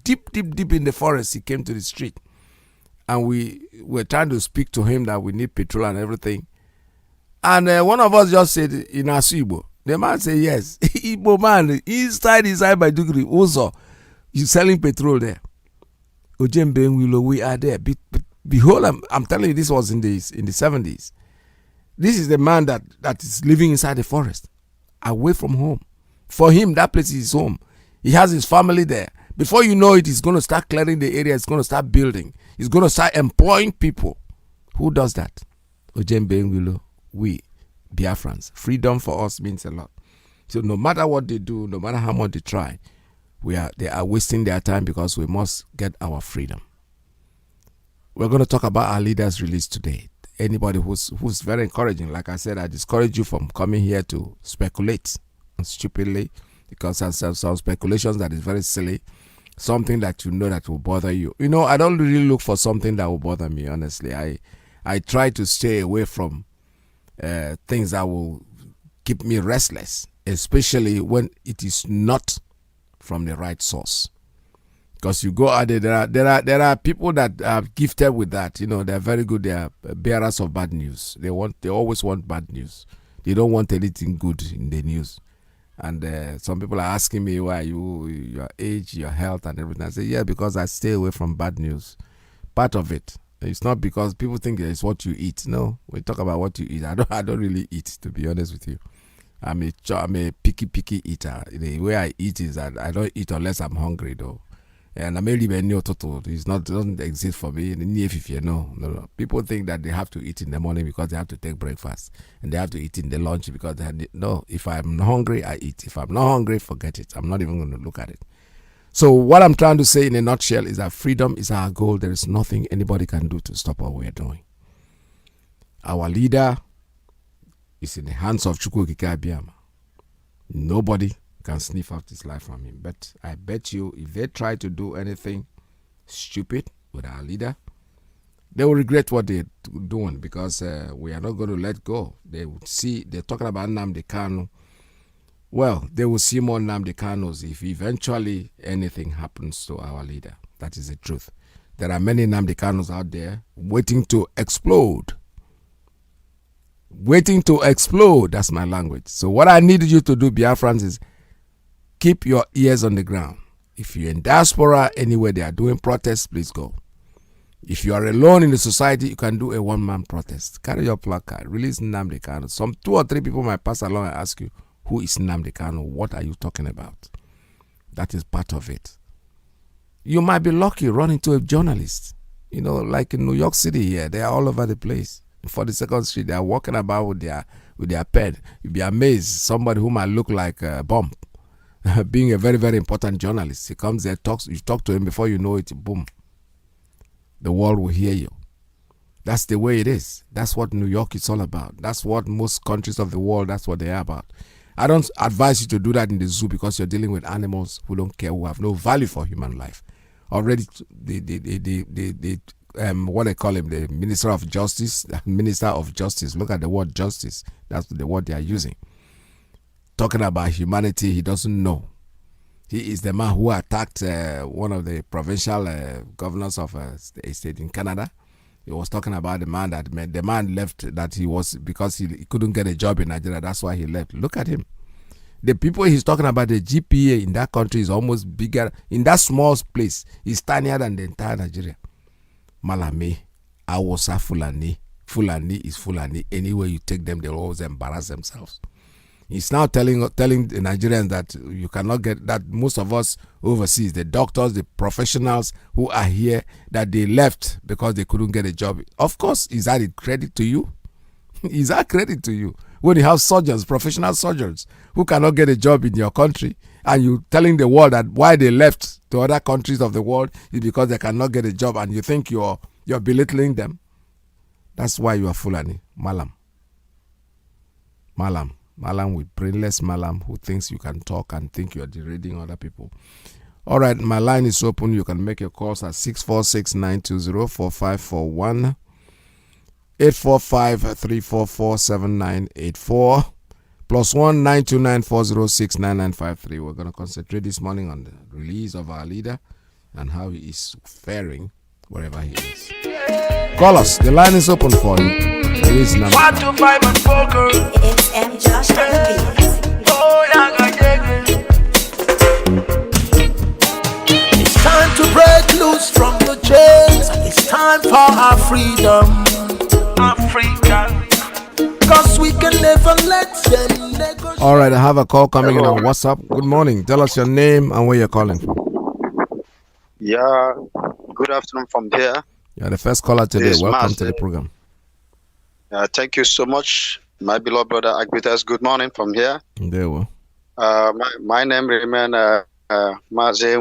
deep in the forest. He came to the street, and we were trying to speak to him that we need petrol and everything. And one of us just said, in Asuibo. The man said, yes. Igbo man, inside by Dugri, also, you selling petrol there. Ojembe Enwilo, we are there. Behold, I'm telling you, this was in the 70s. This is the man that is living inside the forest, away from home. For him, that place is his home. He has his family there. Before you know it, he's going to start clearing the area. He's going to start building. He's going to start employing people. Who does that? Ojembe Enwilo, we, Biafrans. Freedom for us means a lot. So no matter what they do, no matter how much they try, they are wasting their time because we must get our freedom. We're going to talk about our leaders' release today. Anybody who's very encouraging, like I said, I discourage you from coming here to speculate stupidly, because there's some speculations that is very silly, something that you know that will bother you. You know, I don't really look for something that will bother me, honestly. I try to stay away from things that will keep me restless, especially when it is not from the right source. Because you go out there are people that are gifted with that. You know, they're very good. They are bearers of bad news. They always want bad news. They don't want anything good in the news. And some people are asking me why your age, your health, and everything. I say, yeah, because I stay away from bad news. Part of it. It's not because people think it's what you eat. No, we talk about what you eat. I don't really eat, to be honest with you. I'm a picky eater. The way I eat is that I don't eat unless I'm hungry, though. And I'm really total. Doesn't exist for me. No. People think that they have to eat in the morning because they have to take breakfast, and they have to eat in the lunch because no. If I'm hungry, I eat. If I'm not hungry, forget it. I'm not even going to look at it. So what I'm trying to say in a nutshell is that freedom is our goal. There is nothing anybody can do to stop what we're doing. Our leader is in the hands of Chukwu Okike Abiama. Nobody can sniff out his life from him. But I bet you, if they try to do anything stupid with our leader, they will regret what they're doing, because we are not going to let go. They would see, they're talking about Nnamdi Kanu. Well, they will see more Nnamdi Kanus if eventually anything happens to our leader. That is the truth. There are many Nnamdi Kanus out there waiting to explode. Waiting to explode. That's my language. So what I need you to do, Biafrans, is keep your ears on the ground. If you're in diaspora, anywhere they are doing protests, please go. If you are alone in the society, you can do a one-man protest. Carry your placard. Release Nnamdi Kanu. Some 2 or 3 people might pass along and ask you, who is Nnamdi Kanu? What are you talking about? That is part of it. You might be lucky running into a journalist. You know, like in New York City here, they are all over the place. 42nd Street, they are walking about with their pen. You'll be amazed. Somebody who might look like a bomb, being a very, very important journalist. He comes there, you talk to him, before you know it, boom. The world will hear you. That's the way it is. That's what New York is all about. That's what most countries of the world, that's what they are about. I don't advise you to do that in the zoo, because you're dealing with animals who don't care, who have no value for human life. Already, they what they call him, the Minister of Justice. Minister of Justice. Look at the word justice. That's the word they are using. Talking about humanity, he doesn't know. He is the man who attacked one of the provincial governors of a state in Canada. He was talking about the man left, that he was, because he couldn't get a job in Nigeria. That's why he left. Look at him. The people he's talking about, the GPA in that country is almost bigger. In that small place, it's tinier than the entire Nigeria. Malame, Awosa, Fulani. Fulani is Fulani. Anywhere you take them, they'll always embarrass themselves. He's now telling the Nigerians that you cannot get, that most of us overseas, the doctors, the professionals who are here, that they left because they couldn't get a job. Of course, is that a credit to you? Is that credit to you? When you have surgeons, professional surgeons, who cannot get a job in your country, and you telling the world that why they left to other countries of the world is because they cannot get a job, and you think you're belittling them. That's why you are Fulani. Malam with brainless Malam who thinks you can talk and think you are degrading other people. All right, my line is open. You can make your calls at 646-920-4541, 845-344-7984, +1 929-406-9953. We're going to concentrate this morning on the release of our leader and how he is faring wherever he is. Call us. The line is open for you. It is number 125 and poker. It's M. Josh on the beat. Oh, yeah, it's time to break loose from the chains. It's time for our freedom. Africa. Cause we can never let them negotiate. All right, I have a call coming in on WhatsApp. Good morning. Tell us your name and where you're calling from. Yeah, good afternoon from here. You're the first caller today. Welcome to the program. Thank you so much, my beloved brother PETERS. Good morning from here. There we my name remains Mazi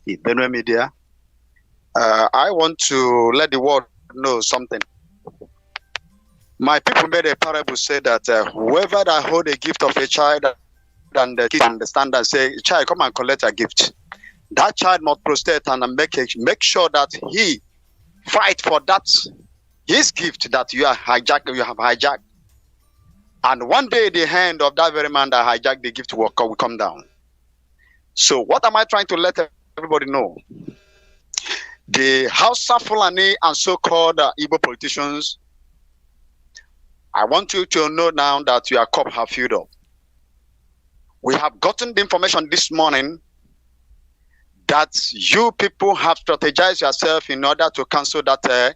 IYKE, Media. I want to let the world know something. My people made a parable say that whoever that hold a gift of a child and the kid understand and say, child, come and collect a gift. That child must prostrate and make sure that he fight for that his gift that you have hijacked. And one day the hand of that very man that hijacked the gift will come down. So what am I trying to let everybody know? The Hausa Fulani and so-called Igbo politicians, I want you to know now that your cup have filled up. We have gotten the information this morning that you people have strategized yourself in order to cancel the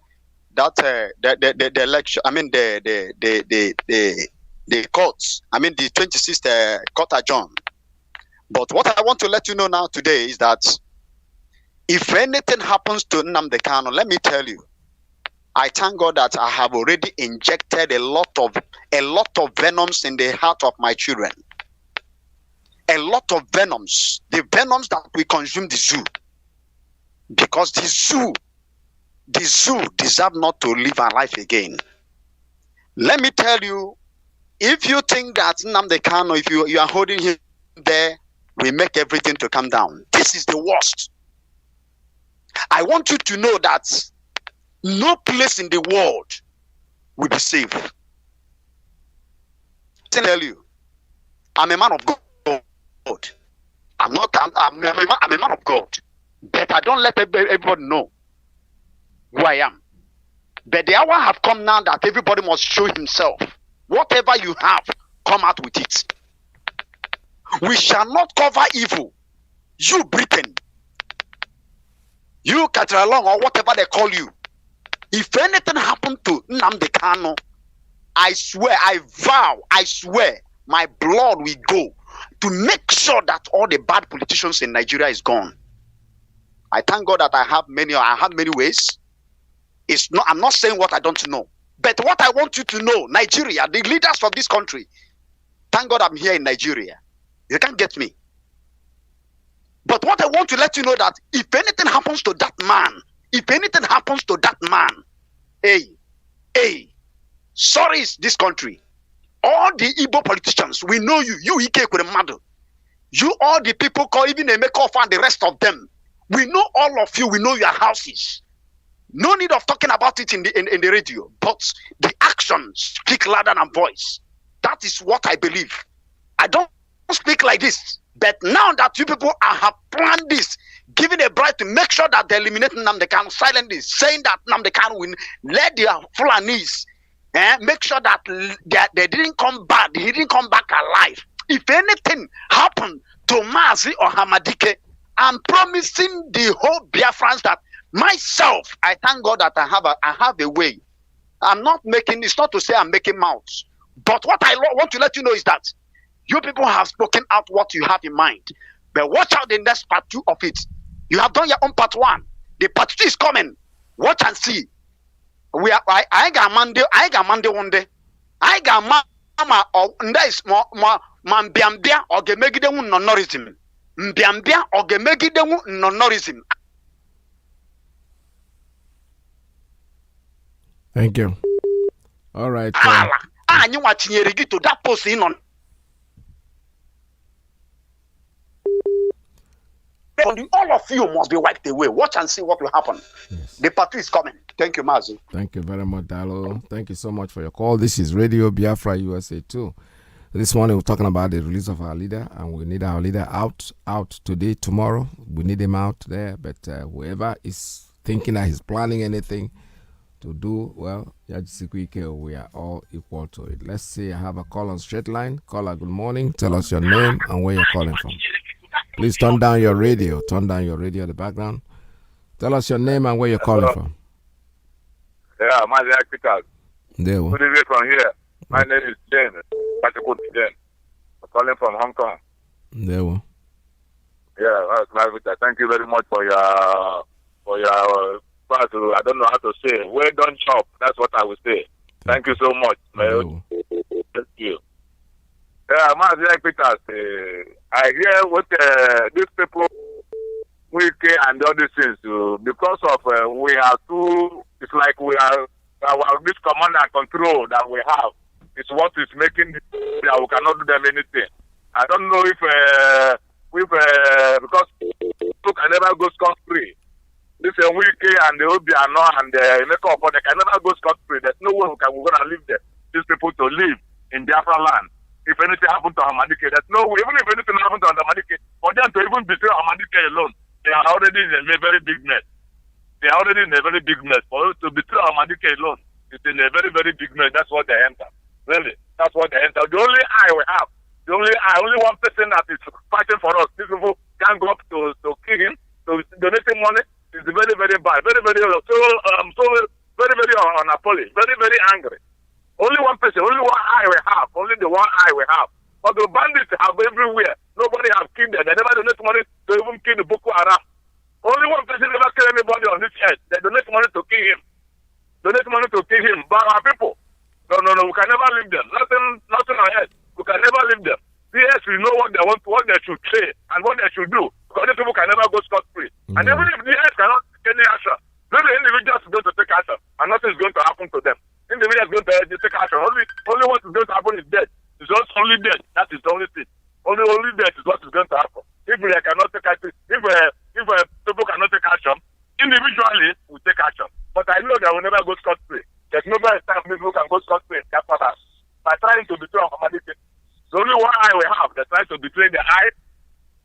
election. I mean the courts. I mean the 26th court adjourn. But what I want to let you know now today is that if anything happens to Nnamdi Kanu, let me tell you, I thank God that I have already injected a lot of venoms in the heart of my children. A lot of venoms, the venoms that we consume the zoo, because the zoo deserve not to live a life again. Let me tell you, if you think that Nnamdi Kanu, if you are holding him there, we make everything to come down. This is the worst. I want you to know that no place in the world will be safe. I tell you, I'm a man of God. I'm a man of God. But I don't let everybody know who I am. But the hour have come now that everybody must show himself. Whatever you have, come out with it. We shall not cover evil. You Britain, you Catralong, or whatever they call you. If anything happened to Nnamdi Kanu, I swear, I vow, I swear, my blood will go to make sure that all the bad politicians in Nigeria is gone. I thank God that I have many ways. I'm not saying what I don't know. But what I want you to know, Nigeria, the leaders of this country, thank God I'm here in Nigeria. You can't get me. But what I want to let you know that if anything happens to that man, hey, sorry is this country. All the Igbo politicians, we know you IYKE Madu. You all the people call even Emeka and the rest of them. We know all of you, we know your houses. No need of talking about it in the radio, but the actions speak louder than voice. That is what I believe. I don't speak like this, but now that you people have planned this, giving a bribe to make sure that they eliminate Nnamdi Kanu, silently saying that Nnamdi Kanu will let their Fulanis make sure that they didn't come back, he didn't come back alive. If anything happened to Mazi or Hamadike, I'm promising the whole Biafrans that myself, I thank God that I have a way. I'm not making, it's not to say I'm making mouths, but what I want to let you know is that you people have spoken out what you have in mind. But watch out the next part 2 of it. You have done your own part 1. The part 2 is coming. Watch and see. I got Monday one day. I got mama or that is Mambiambia or Gemegidemu nonorism. Mbiambia or Gemegidemu nonorism. Thank you. All right. You watching to that post in on. All of you must be wiped away. Watch and see what will happen. Yes. The party is coming. Thank you, Mazi. Thank you very much, Dalo. Thank you so much for your call. This is Radio Biafra USA 2. This morning we're talking about the release of our leader, and we need our leader out today, tomorrow. We need him out there, but whoever is thinking that he's planning anything to do, well, Mazi IYKE, we are all equal to it. Let's see, I have a call on straight line. Caller, good morning. Tell us your name and where you're calling from. Please turn down your radio. Turn down your radio in the background. Tell us your name and where you're calling from. Yeah, Mazi IYKE. There we Good evening from here. My name is Jen. I'm calling from Hong Kong. There we Yeah, thank you very much for your part. I don't know how to say. Well done, chop. That's what I would say. Thank you so much. Thank you. Yeah, Mazi IYKE. I hear what these people, IYKE and all these things, because of we have two. It's like we are this command and control that we have. It's what is making that we cannot do them anything. I don't know if because people can never go scot free. This is IYKE and the Obiano and the Makeup, they can never go scot free. There's no way we're gonna leave them. These people to live in Biafra land. If anything happened to Hamadike, there's no way. Even if anything happened to Hamadike, for them to even betray Hamadike alone, they are already in a very big mess. They are already in a very big mess. For to betray Hamadike alone, it's in a very, very big mess. That's what they enter. Really, that's what they enter. The only eye we have, only one person that is fighting for us. These people can't go up to kill him, to donating money. It's very, very bad. Very, very, very, very unapologetic. Very, very angry. Only one person, only one eye we have. Only the one eye we have. But the bandits have everywhere. Nobody have killed them. They never donate money to even kill the Boko Haram. Only one person never kill anybody on this earth. They donate money to kill him. Donate money to kill him. But our people, no, we can never leave them. Nothing on earth. We can never leave them. Yes, we know what they want, what they should say, and what they should do. Because these people can never go scot-free. And even if the earth cannot take any action, then the individual is going to take action, and nothing is going to happen to them. Individual is going to take action. Only what is going to happen is death. It's just only death. That is the only thing. Only death is what is going to happen. If they cannot take action, if people cannot take action, individually we take action. But I know they will never go scot-free. There's no better time people can go scot-free in Capata by trying to betray Hamadike. The only one eye we have, they're trying to betray the eye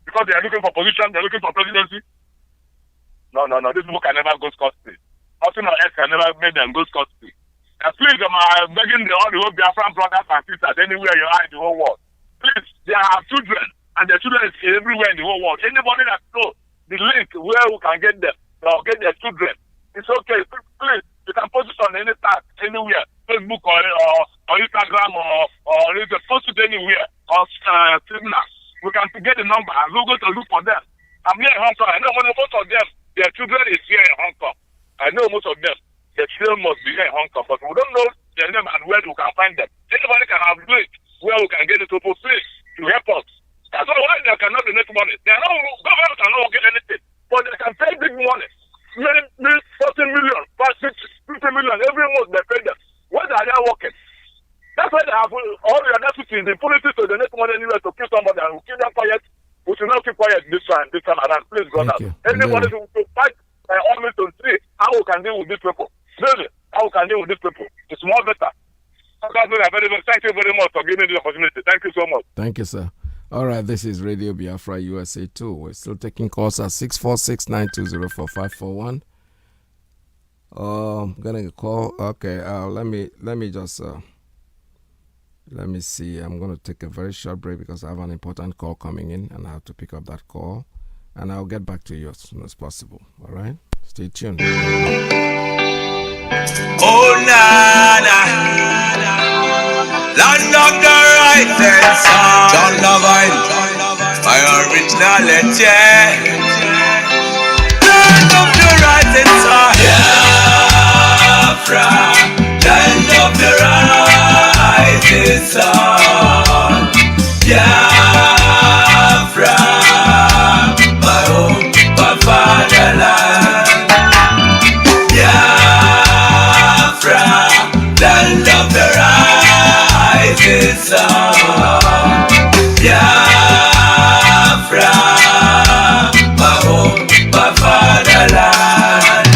because they are looking for position, they're looking for presidency. No. These people can never go scot-free. Nothing on earth can never make them go scot-free. And please, I'm begging all the whole Biafran brothers and sisters anywhere you are in the whole world. Please, they have children, and their children is everywhere in the whole world. Anybody that knows the link where we can get them, or get their children, it's okay. Please, you can post it on any tag, anywhere, Facebook or Instagram or you can post it anywhere, or Signal. We can get the number and we'll go to look for them. I'm here in Hong Kong. I know most of them, their children is here in Hong Kong. I know most of them. Their children must be here in Hong Kong, but we don't know their name and where we can find them. Anybody can have it where we can get the people please to help us. That's why they cannot donate money. Government cannot get anything, but they can pay big money. 40 million, 50 million every month they pay them. What are they working? That's why they have all the other cities, the politics to donate money anywhere to kill somebody and we keep them quiet. We should not keep quiet this time around. Please, brother. Anybody to fight all means to see how we can can deal with these people. Really, how we can deal with these people. It's more better. Thank you very much for giving me the opportunity. Thank you so much. Thank you, sir. All right, this is Radio Biafra USA 2. We're still taking calls at 646-920-4541. I'm gonna call. Okay, let me see. I'm gonna take a very short break because I have an important call coming in, and I have to pick up that call. And I'll get back to you as soon as possible. All right, stay tuned. Oh nana, land of the rising sun, John Lovine, my originality. Land of the rising sun, Biafra, land of the rising sun, Biafra, my home, my fatherland. Land of the rising sun, Biafra, my home, my fatherland.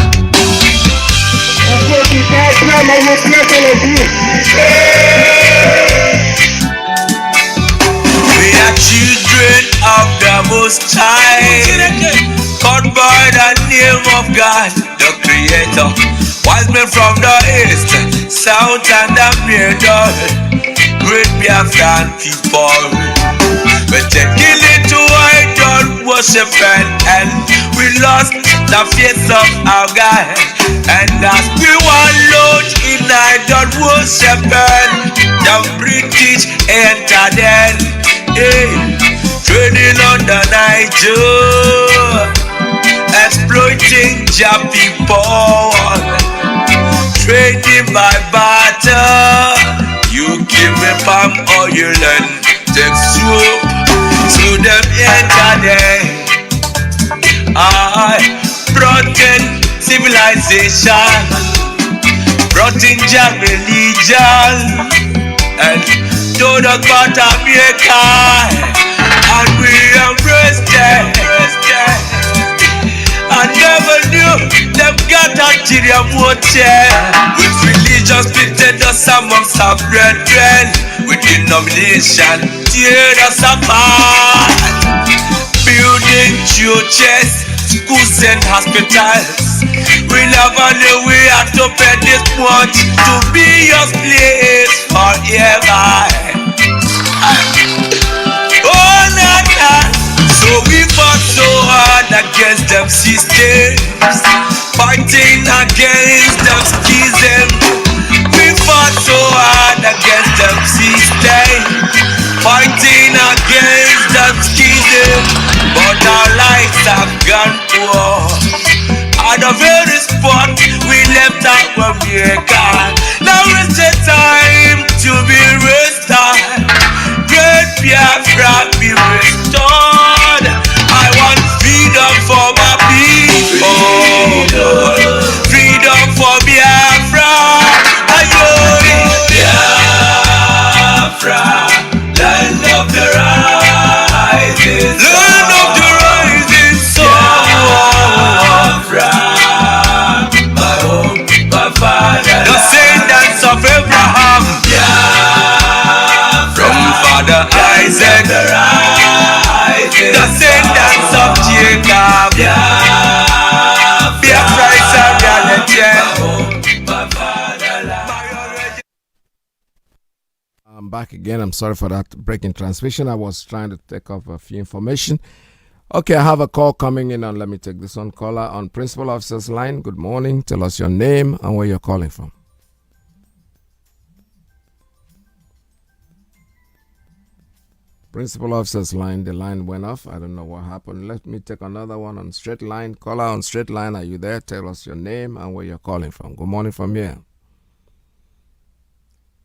We are children of the Most High, called by the name of God, the Creator. Wise men from the east, south, and the middle, great Biafran people. We're taking it to idol worship and we lost the face of our God. And as we wallowed in idol worship, the British entered in, trading on the Niger, exploiting your people. Trading by barter, you give me palm oil and take soup to them enter. I brought in civilization, brought in your religion, and told us about America, and we embraced it. I never knew them got Nigeria water. With religion splitted us amongst our brethren, with denomination tear us apart. Building churches, schools and hospitals. We never knew we had to pay this much to be your place forever. Oh Nana, so we fought so hard against them systems, fighting against them schism. We fought so hard against them systems, fighting against them schism. But our lives have gone poor. At the very spot we left our America. Now is the time to be restored. Great Biafra be restored. I want freedom for my people. Freedom for Biafra. Biafra, land of the rising sun. Land of the rising sun. Biafra, my home, my father. The descendants of Abraham. Biafra, from Father Isaac. The descendants of Jacob. Biafra is a reality. I'm back again. I'm sorry for that breaking transmission. I was trying to take off a few information. Okay, I have a call coming in, and let me take this one. Caller on Principal Officer's line. Good morning. Tell us your name and where you're calling from. Principal Officer's line. The line went off. I don't know what happened. Let me take another one on straight line. Caller on straight line. Are you there? Tell us your name and where you're calling from. Good morning from here.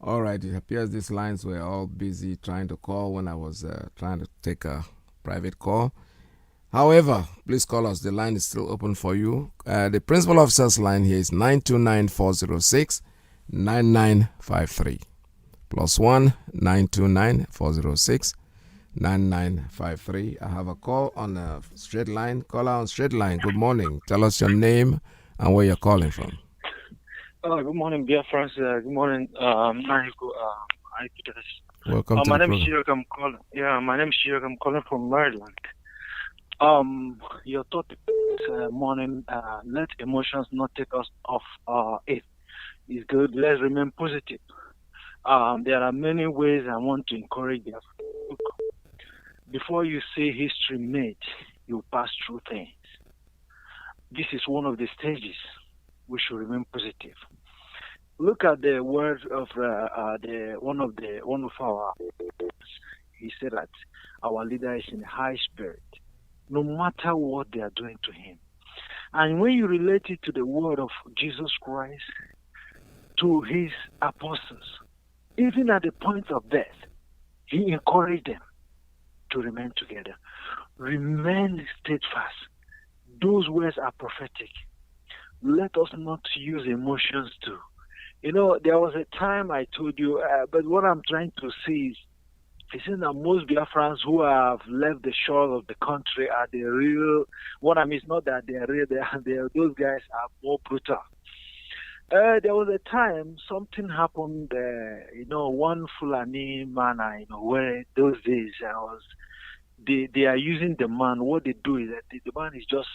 All right, it appears these lines were all busy trying to call when I was trying to take a private call. However, please call us. The line is still open for you. The Principal Officer's line here is 929-406-9953. +1 929-406-9953. I have a call on a straight line. Caller on straight line. Good morning. Tell us your name and where you're calling from. Good morning, Biafra. Good morning, PETERS. Welcome to my the name is program. Shirok. My name is Shirok. I'm calling from Maryland. Your topic this morning, let emotions not take us off it. Is good. Let's remain positive. There are many ways I want to encourage you. Before you see history made, you pass through things. This is one of the stages. We should remain positive. Look at the words of one of our. He said that our leader is in high spirit, no matter what they are doing to him. And when you relate it to the word of Jesus Christ, to his apostles, even at the point of death, he encouraged them to remain together, remain steadfast. Those words are prophetic. Let us not use emotions too. You know, there was a time I told you, but what I'm trying to see is that most Biafrans who have left the shore of the country are the real. What I mean is not that they are real. Those guys are more brutal. There was a time something happened. One Fulani man, where those days they are using the man. What they do is that the man is just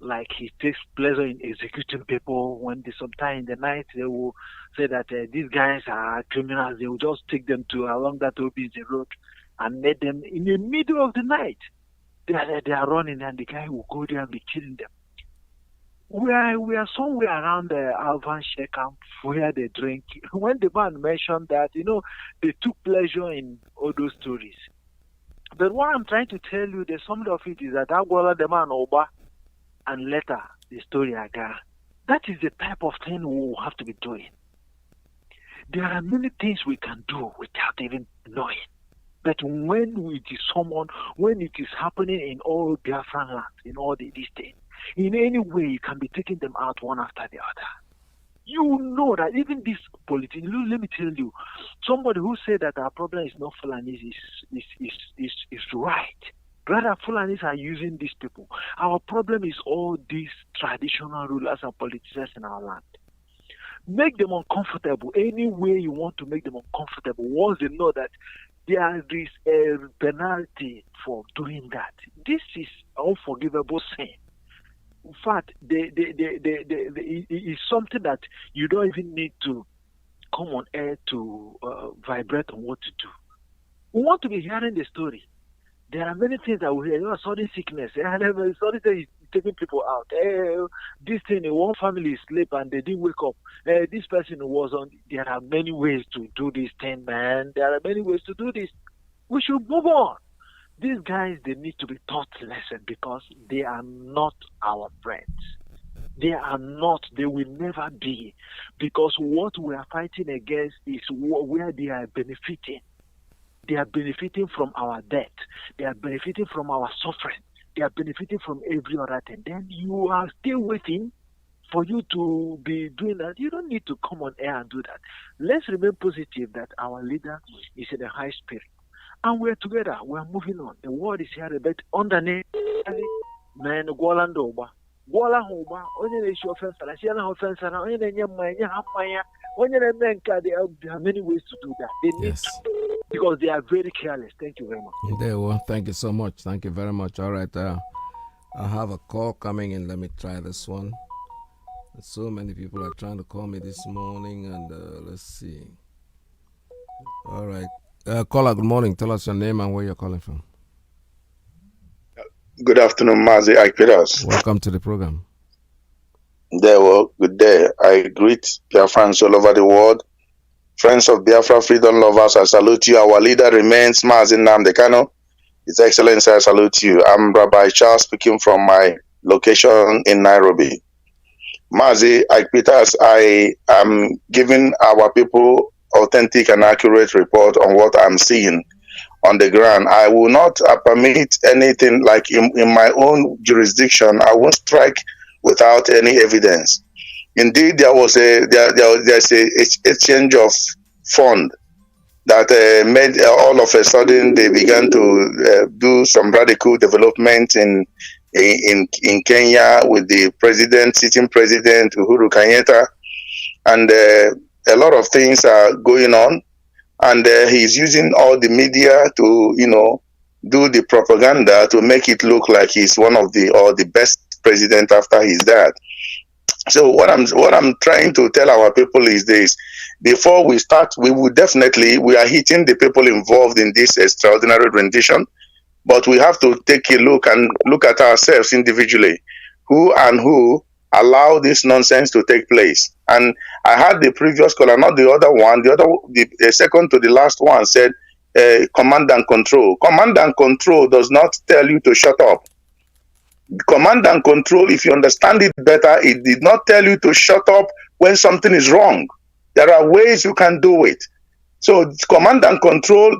like he takes pleasure in executing people. When sometime in the night they will say that these guys are criminals, they will just take them to along that OBZ road and let them in the middle of the night. They are running and the guy will go there and be killing them. We are somewhere around the Alvan Sheikh camp where they drink. When the man mentioned that, they took pleasure in all those stories. But what I'm trying to tell you, the summary of it is that Agwala the man Oba and later the story Aga. That is the type of thing we will have to be doing. There are many things we can do without even knowing. But when it is happening in all Biafran lands, in all these states, in any way you can be taking them out one after the other. You know that even this politician, let me tell you, somebody who said that our problem is not Fulanis is right. Rather, Fulanis are using these people. Our problem is all these traditional rulers and politicians in our land. Make them uncomfortable any way you want to make them uncomfortable. Once they know that there is a penalty for doing that. This is unforgivable sin. In fact, it's something that you don't even need to come on air to vibrate on what to do. We want to be hearing the story. There are many things that we hear. Sudden sickness. Sudden thing is taking people out. This thing, one family sleep and they didn't wake up. This person was on. There are many ways to do this thing, man. There are many ways to do this. We should move on. These guys, they need to be taught lesson because they are not our friends. They are not. They will never be. Because what we are fighting against is where they are benefiting. They are benefiting from our debt. They are benefiting from our suffering. They are benefiting from every other thing. Then you are still waiting for you to be doing that. You don't need to come on air and do that. Let's remain positive that our leader is in a high spirit. And we're together. We're moving on. The world is here, but underneath, man, Golandoba. Gola Hoba, only the offense, I see an offense, and only the Yamaya, only the men, there are many ways to do that. They need to, because they are very careless. Thank you very much. There, well, thank you so much. Thank you very much. All right, I have a call coming in. Let me try this one. So many people are trying to call me this morning, and let's see. All right. Caller, good morning. Tell us your name and where you're calling from. Good afternoon, Mazi IYKE. Welcome to the program. Good day. I greet Biafrans all over the world. Friends of Biafra, freedom lovers, I salute you. Our leader remains Mazi Nnamdi Kanu. His Excellency, I salute you. I'm Rabbi Charles speaking from my location in Nairobi. Mazi IYKE, I am giving our people authentic and accurate report on what I'm seeing on the ground. I will not permit anything like in my own jurisdiction. I won't strike without any evidence. Indeed, there's a exchange of fund that made all of a sudden they began to do some radical development in in Kenya with the sitting president Uhuru Kenyatta, and a lot of things are going on, and he's using all the media to do the propaganda to make it look like he's one of the best president after his dad. So what I'm trying to tell our people is this: before we start, we are hitting the people involved in this extraordinary rendition, but we have to take a look at ourselves individually, who allow this nonsense to take place. And I had the previous caller, not the other one, the second to the last one said command and control. Command and control does not tell you to shut up. Command and control, if you understand it better, it did not tell you to shut up when something is wrong. There are ways you can do it. So command and control,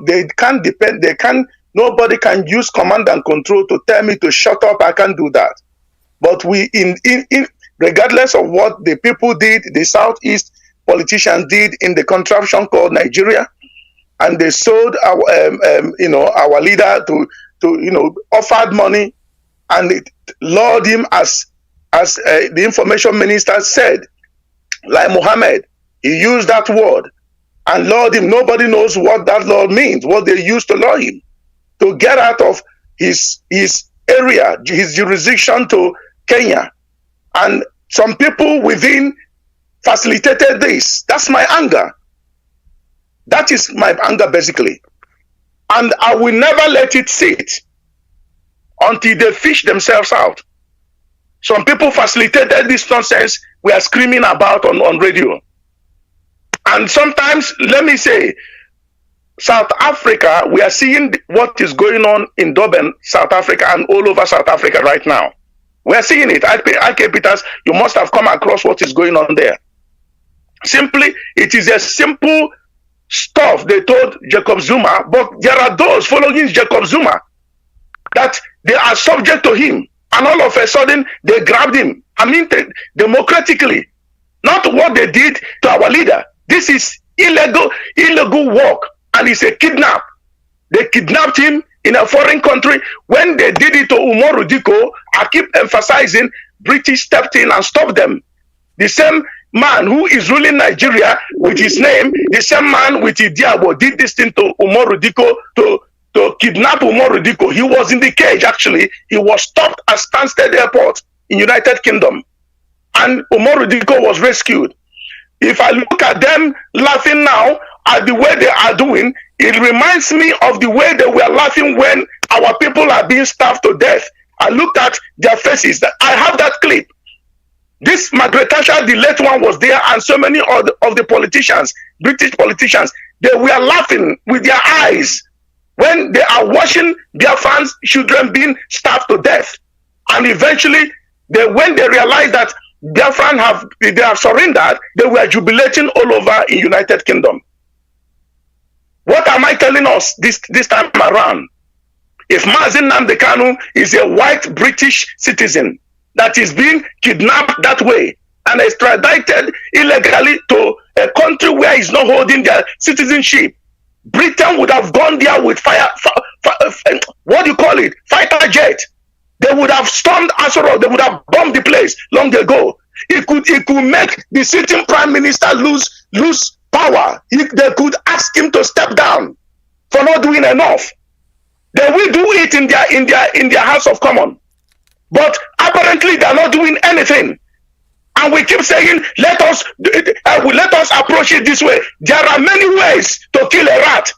nobody can use command and control to tell me to shut up. I can't do that. But regardless of what the people did, the Southeast politicians did in the contraption called Nigeria, and they sold our leader to offered money, and it lured him as the information minister said, like Muhammad, he used that word and lured him. Nobody knows what that law means, what they used to lure him to get out of his area, his jurisdiction to Kenya. And some people within facilitated this. That's my anger. That is my anger, basically. And I will never let it sit until they fish themselves out. Some people facilitated this nonsense we are screaming about on radio. And sometimes, let me say, South Africa, we are seeing what is going on in Durban, South Africa, and all over South Africa right now. We are seeing it. IK Peters, you must have come across what is going on there. Simply, it is a simple stuff they told Jacob Zuma, but there are those following Jacob Zuma that they are subject to him, and all of a sudden they grabbed him. I mean, democratically, not what they did to our leader. This is illegal work, and it's a kidnap. They kidnapped him in a foreign country. When they did it to Umaru Diko, I keep emphasizing, British stepped in and stopped them. The same man who is ruling Nigeria with his name, the same man with Idiabo did this thing to Umaru Diko to kidnap Umaru Diko. He was in the cage, actually. He was stopped at Stansted Airport in United Kingdom. And Umaru Diko was rescued. If I look at them laughing now at the way they are doing, it reminds me of the way they were laughing when our people are being starved to death. I looked at their faces. I have that clip. This Margaret Thatcher, the late one, was there, and so many of the politicians, British politicians, they were laughing with their eyes when they are watching their fans' children being starved to death. And eventually, when they realized that their fans have surrendered, they were jubilating all over in United Kingdom. What am I telling us this time around? If Mazi Nnamdi Kanu is a white British citizen that is being kidnapped that way and extradited illegally to a country where he's not holding their citizenship, Britain would have gone there with what do you call it? Fighter jet. They would have stormed Asoro. They would have bombed the place long ago. It could make the sitting prime minister lose power. They could ask him to step down for not doing enough. They will do it in their House of Commons. But apparently they are not doing anything. And we keep saying, let us approach it this way. There are many ways to kill a rat.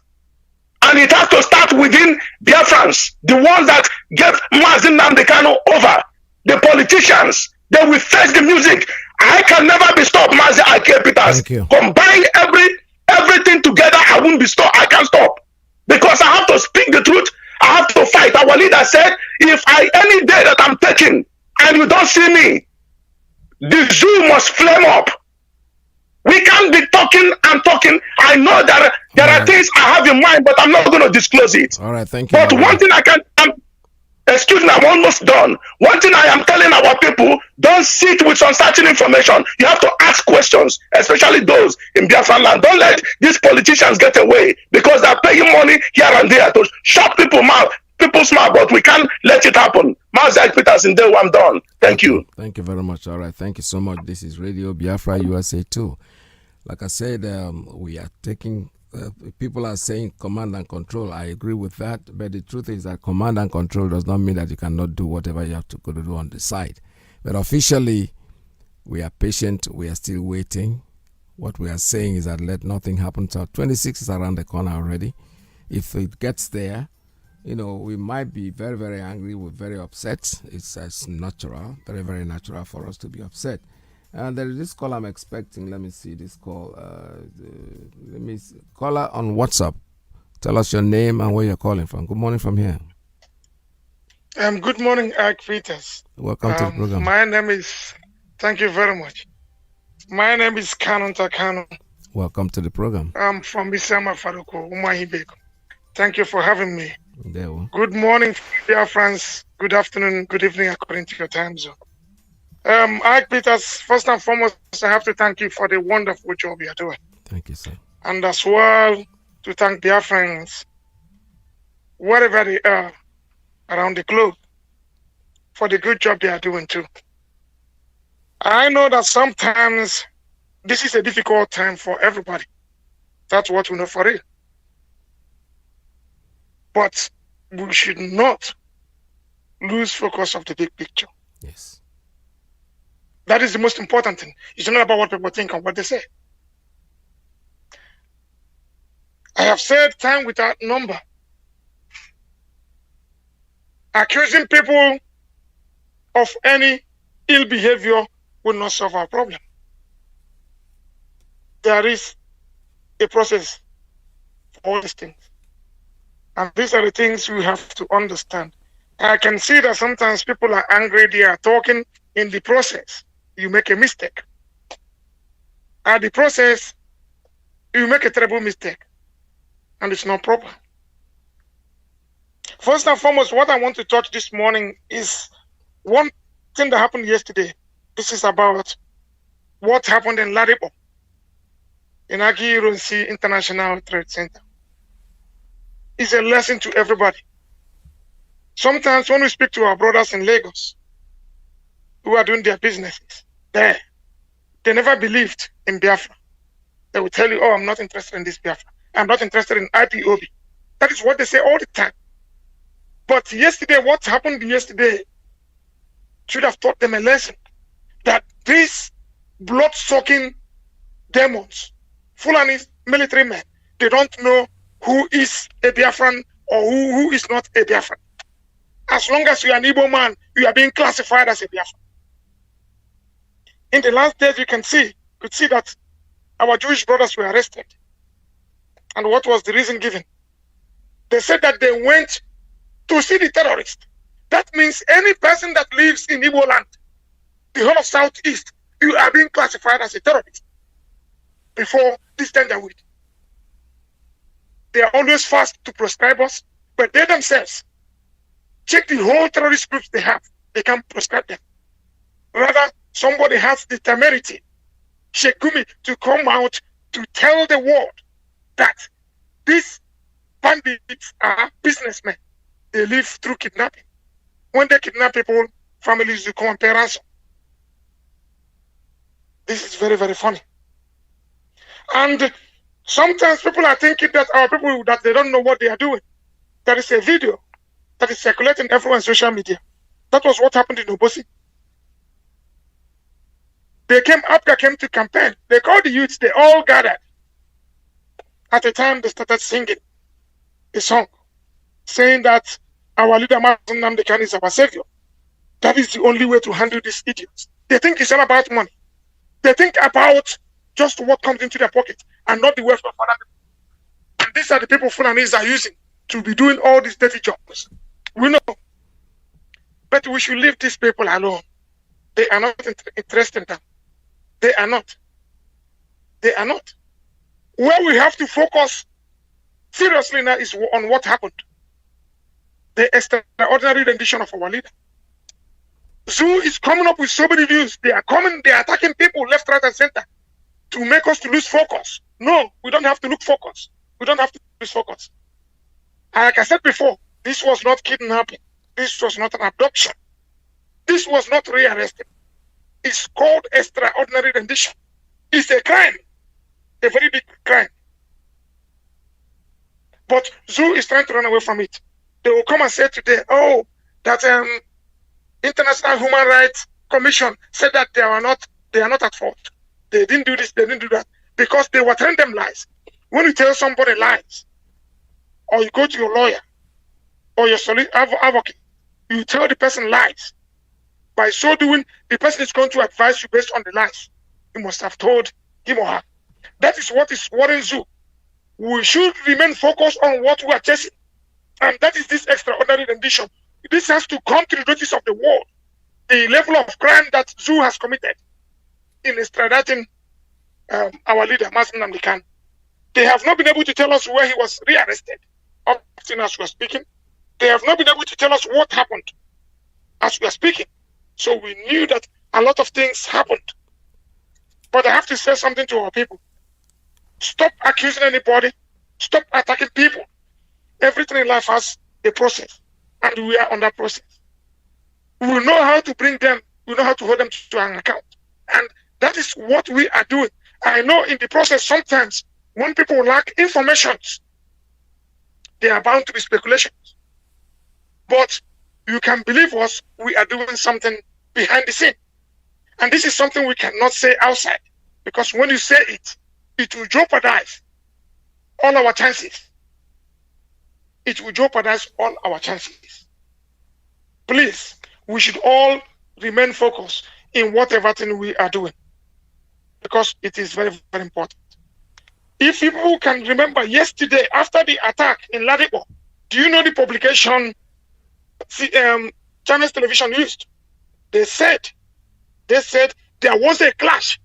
And it has to start within Biafrans, the ones that gave Mazi Nnamdi Kanu over. The politicians, they will face the music. I can never be stopped, Mazi IYKE Peters. Thank you. Combine everything together, I won't be stopped. I can't stop. Because I have to speak the truth. I have to fight. Our leader said, if any day that I'm taking and you don't see me, the zoo must flame up. We can't be talking and talking. I know that there are things I have in mind, but I'm not going to disclose it. All right, thank you. But one thing excuse me, I'm almost done. One thing I am telling our people, don't sit with uncertain information. You have to ask questions, especially those in Biafra land. Don't let these politicians get away because they're paying money here and there to shut people's mouth, people smart, but we can't let it happen. Mazi IYKE Peters in day, I'm done. Thank you. Thank you very much. All right. Thank you so much. This is Radio Biafra USA 2. Like I said, we are taking, people are saying command and control. I agree with that. But the truth is that command and control does not mean that you cannot do whatever you have to go to do on the side. But officially, we are patient. We are still waiting. What we are saying is that let nothing happen. So 26 is around the corner already. If it gets there, you know, we might be very, very angry. We're very upset. It's natural, very, very natural for us to be upset. And there is this call I'm expecting. Let me see this call. Caller on WhatsApp. Tell us your name and where you're calling from. Good morning from here. Good morning, IYKE Peters. Welcome to the program. My name is, thank you very much. My name is Kanu. Welcome to the program. I'm from Bisama Faruko, Umahibeko. Thank you for having me. There we. Good morning, dear friends. Good afternoon, good evening, according to your time zone. IYKE Peters, first and foremost, I have to thank you for the wonderful job you are doing. Thank you, sir. And as well, to thank dear friends, wherever they are around the globe, for the good job they are doing too. I know that sometimes this is a difficult time for everybody. That's what we know for real. But we should not lose focus of the big picture. Yes. That is the most important thing. It's not about what people think and what they say. I have said time without number. Accusing people of any ill behavior will not solve our problem. There is a process for all these things. And these are the things we have to understand. I can see that sometimes people are angry, they are talking. In the process, you make a mistake. At the process, you make a terrible mistake. And it's not proper. First and foremost, what I want to touch this morning is one thing that happened yesterday. This is about what happened in Ladipo, in Aguirre International Trade Center. It's a lesson to everybody. Sometimes when we speak to our brothers in Lagos who are doing their businesses there, they never believed in Biafra. They will tell you, oh, I'm not interested in this Biafra. I'm not interested in IPOB. That is what they say all the time. But yesterday, what happened yesterday should have taught them a lesson. That these blood-sucking demons, Fulani military men, they don't know who is a Biafran or who is not a Biafran. As long as you are an Igbo man, you are being classified as a Biafran. In the last days, you could see that our Jewish brothers were arrested. And what was the reason given? They said that they went to see the terrorist. That means any person that lives in Igbo land, the whole of Southeast, you are being classified as a terrorist before this tender week. They are always fast to proscribe us, but they themselves check the whole terrorist groups they have. They can't proscribe them. Rather, somebody has the temerity, Sheikh Gumi, to come out to tell the world that these bandits are businessmen. They live through kidnapping. When they kidnap people, families will come and pay ransom. This is very, very funny. And sometimes people are thinking that our people, that they don't know what they are doing. There is a video that is circulating everywhere on social media. That was what happened in Obosi. Abga came to campaign. They called the youths, they all gathered. At the time, they started singing a song, saying that our leader, Mazi Nnamdi Kanu, is our savior. That is the only way to handle these idiots. They think it's all about money. They think about just what comes into their pocket and not the welfare of other people. And these are the people Fulanis are using to be doing all these dirty jobs. We know. But we should leave these people alone. They are not interested in them. They are not. They are not. Where we have to focus seriously now is on what happened. The extraordinary rendition of our leader. Zoo is coming up with so many views. They are coming, they are attacking people left, right, and center to make us to lose focus. No, we don't have to look focus. We don't have to lose focus. And like I said before, This was not kidnapping. This was not an abduction. This was not rearrested. It's called extraordinary rendition. It's a crime, a very big crime. But Zoo is trying to run away from it. They will come and say today, oh, that International Human Rights Commission said that they are not at fault. They didn't do this, they didn't do that, because they were telling them lies. When you tell somebody lies, or you go to your lawyer, or your advocate, you tell the person lies. By so doing, the person is going to advise you based on the lies you must have told him or her. That is what is worrying Zoo. We should remain focused on what we are chasing. And that is this extraordinary rendition. This has to come to the notice of the world. The level of crime that Zoo has committed in extraditing our leader, Mazi Nnamdi Kanu. They have not been able to tell us where he was rearrested, up to as we are speaking. They have not been able to tell us what happened as we are speaking. So we knew that a lot of things happened. But I have to say something to our people. Stop accusing anybody. Stop attacking people. Everything in life has a process, and we are on that process. We will know how to bring them, we know how to hold them to an account. And that is what we are doing. I know in the process, sometimes when people lack information, there are bound to be speculations. But you can believe us, we are doing something behind the scene. And this is something we cannot say outside, because when you say it, it will jeopardize all our chances. It will jeopardize all our chances. Please, we should all remain focused in whatever thing we are doing, because it is very, very important. If people can remember yesterday, after the attack in Ladipo, do you know the publication Channels Television used? They said there was a clash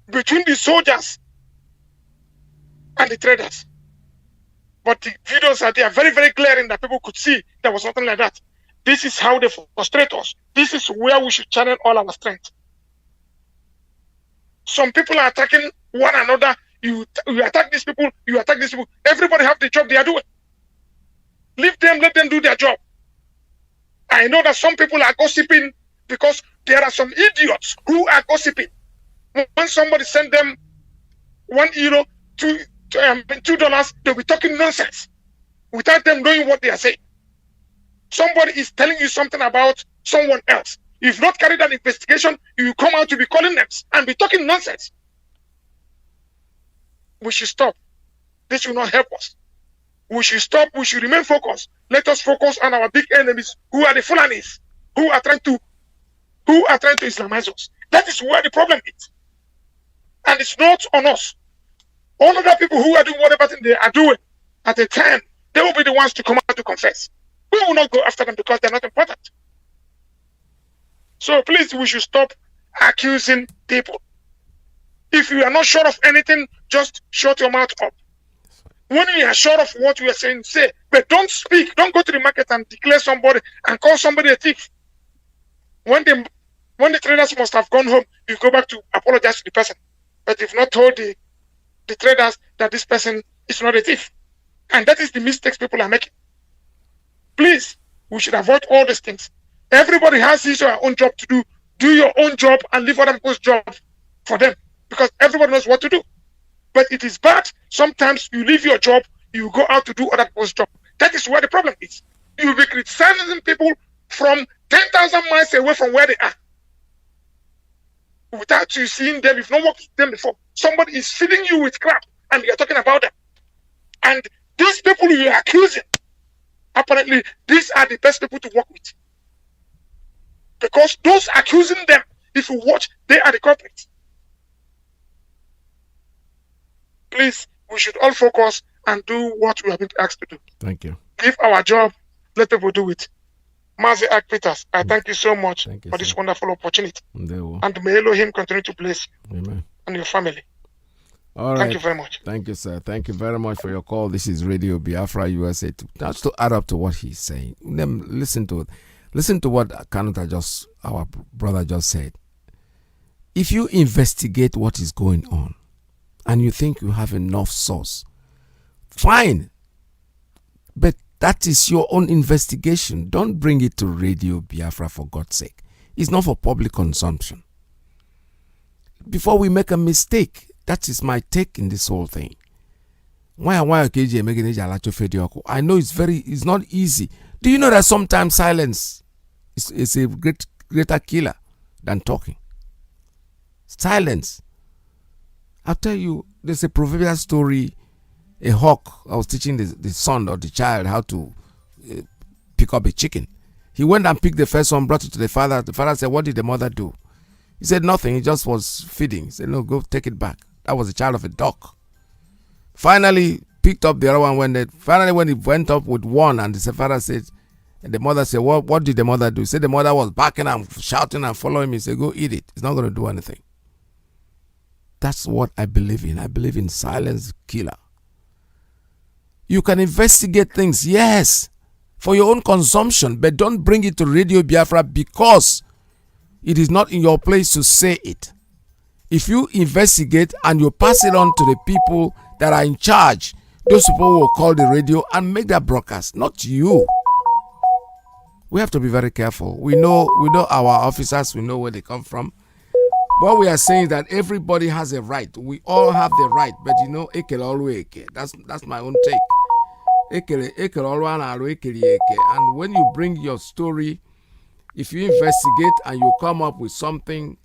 between the soldiers and the traders. But the videos are there, very, very glaring, that people could see there was something like that. This is how they frustrate us. This is where we should channel all our strength. Some people are attacking one another. You attack these people, you attack these people. Everybody have the job they are doing. Leave them, let them do their job. I know that some people are gossiping because there are some idiots who are gossiping. When somebody send them €1, $2, they'll be talking nonsense without them knowing what they are saying. Somebody is telling you something about someone else. If not carried an investigation, you come out to be calling names and be talking nonsense. We should stop. This will not help us. We should stop. We should remain focused. Let us focus on our big enemies, who are the Fulanis, who are trying to Islamize us. That is where the problem is. And it's not on us. All other people who are doing whatever thing they are doing at a time, they will be the ones to come out to confess. We will not go after them because they're not important. So please, we should stop accusing people. If you are not sure of anything, just shut your mouth up. When you are sure of what you are saying, say. But don't speak. Don't go to the market and declare somebody and call somebody a thief. When the traders must have gone home, you go back to apologize to the person. But you've not told the traders that this person is not a thief. And that is the mistakes people are making. Please, we should avoid all these things. Everybody has his or her own job to do. Do your own job and leave other people's job for them, because everybody knows what to do. But it is bad. Sometimes you leave your job, you go out to do other people's job. That is where the problem is. You will be criticizing people from 10,000 miles away from where they are. Without you seeing them, if not worked with them before. Somebody is feeding you with crap and you're talking about them. And these people you are accusing, apparently, these are the best people to work with. Because those accusing them, if you watch, they are the culprits. Please, we should all focus and do what we have been asked to do. Thank you. Give our job, let people do it. Mazi IYKE, I thank you so much for this wonderful opportunity. And may Elohim continue to bless you. Amen. And your family. All right. Thank you very much. Thank you, sir. Thank you very much for your call. This is Radio Biafra USA. Just to add up to what he's saying, listen to it. Listen to what our brother just said. If you investigate what is going on and you think you have enough source, fine. But That is your own investigation. Don't bring it to Radio Biafra, for God's sake. It's not for public consumption. Before we make a mistake, that is my take in this whole thing. I know it's not easy. Do you know that sometimes silence is a greater killer than talking? Silence. I'll tell you, there's a proverbial story. A hawk, I was teaching the son or the child how to pick up a chicken. He went and picked the first one, brought it to the father. The father said, what did the mother do? He said, nothing. He just was feeding. He said, no, go take it back. That was a child of a duck. Finally, picked up the other one. When he went up with one, and the father said, and the mother said, what did the mother do? He said the mother was barking and shouting and following me. He said, go eat it. It's not going to do anything. That's what I believe in. I believe in silence killer. You can investigate things, yes, for your own consumption, but don't bring it to Radio Biafra because it is not in your place to say it. If you investigate and you pass it on to the people that are in charge, those people will call the radio and make that broadcast, not you. We have to be very careful. We know our officers, we know where they come from. What we are saying is that everybody has a right. We all have the right, but ekel always eke. That's my own take. And when you bring your story, if you investigate and you come up with something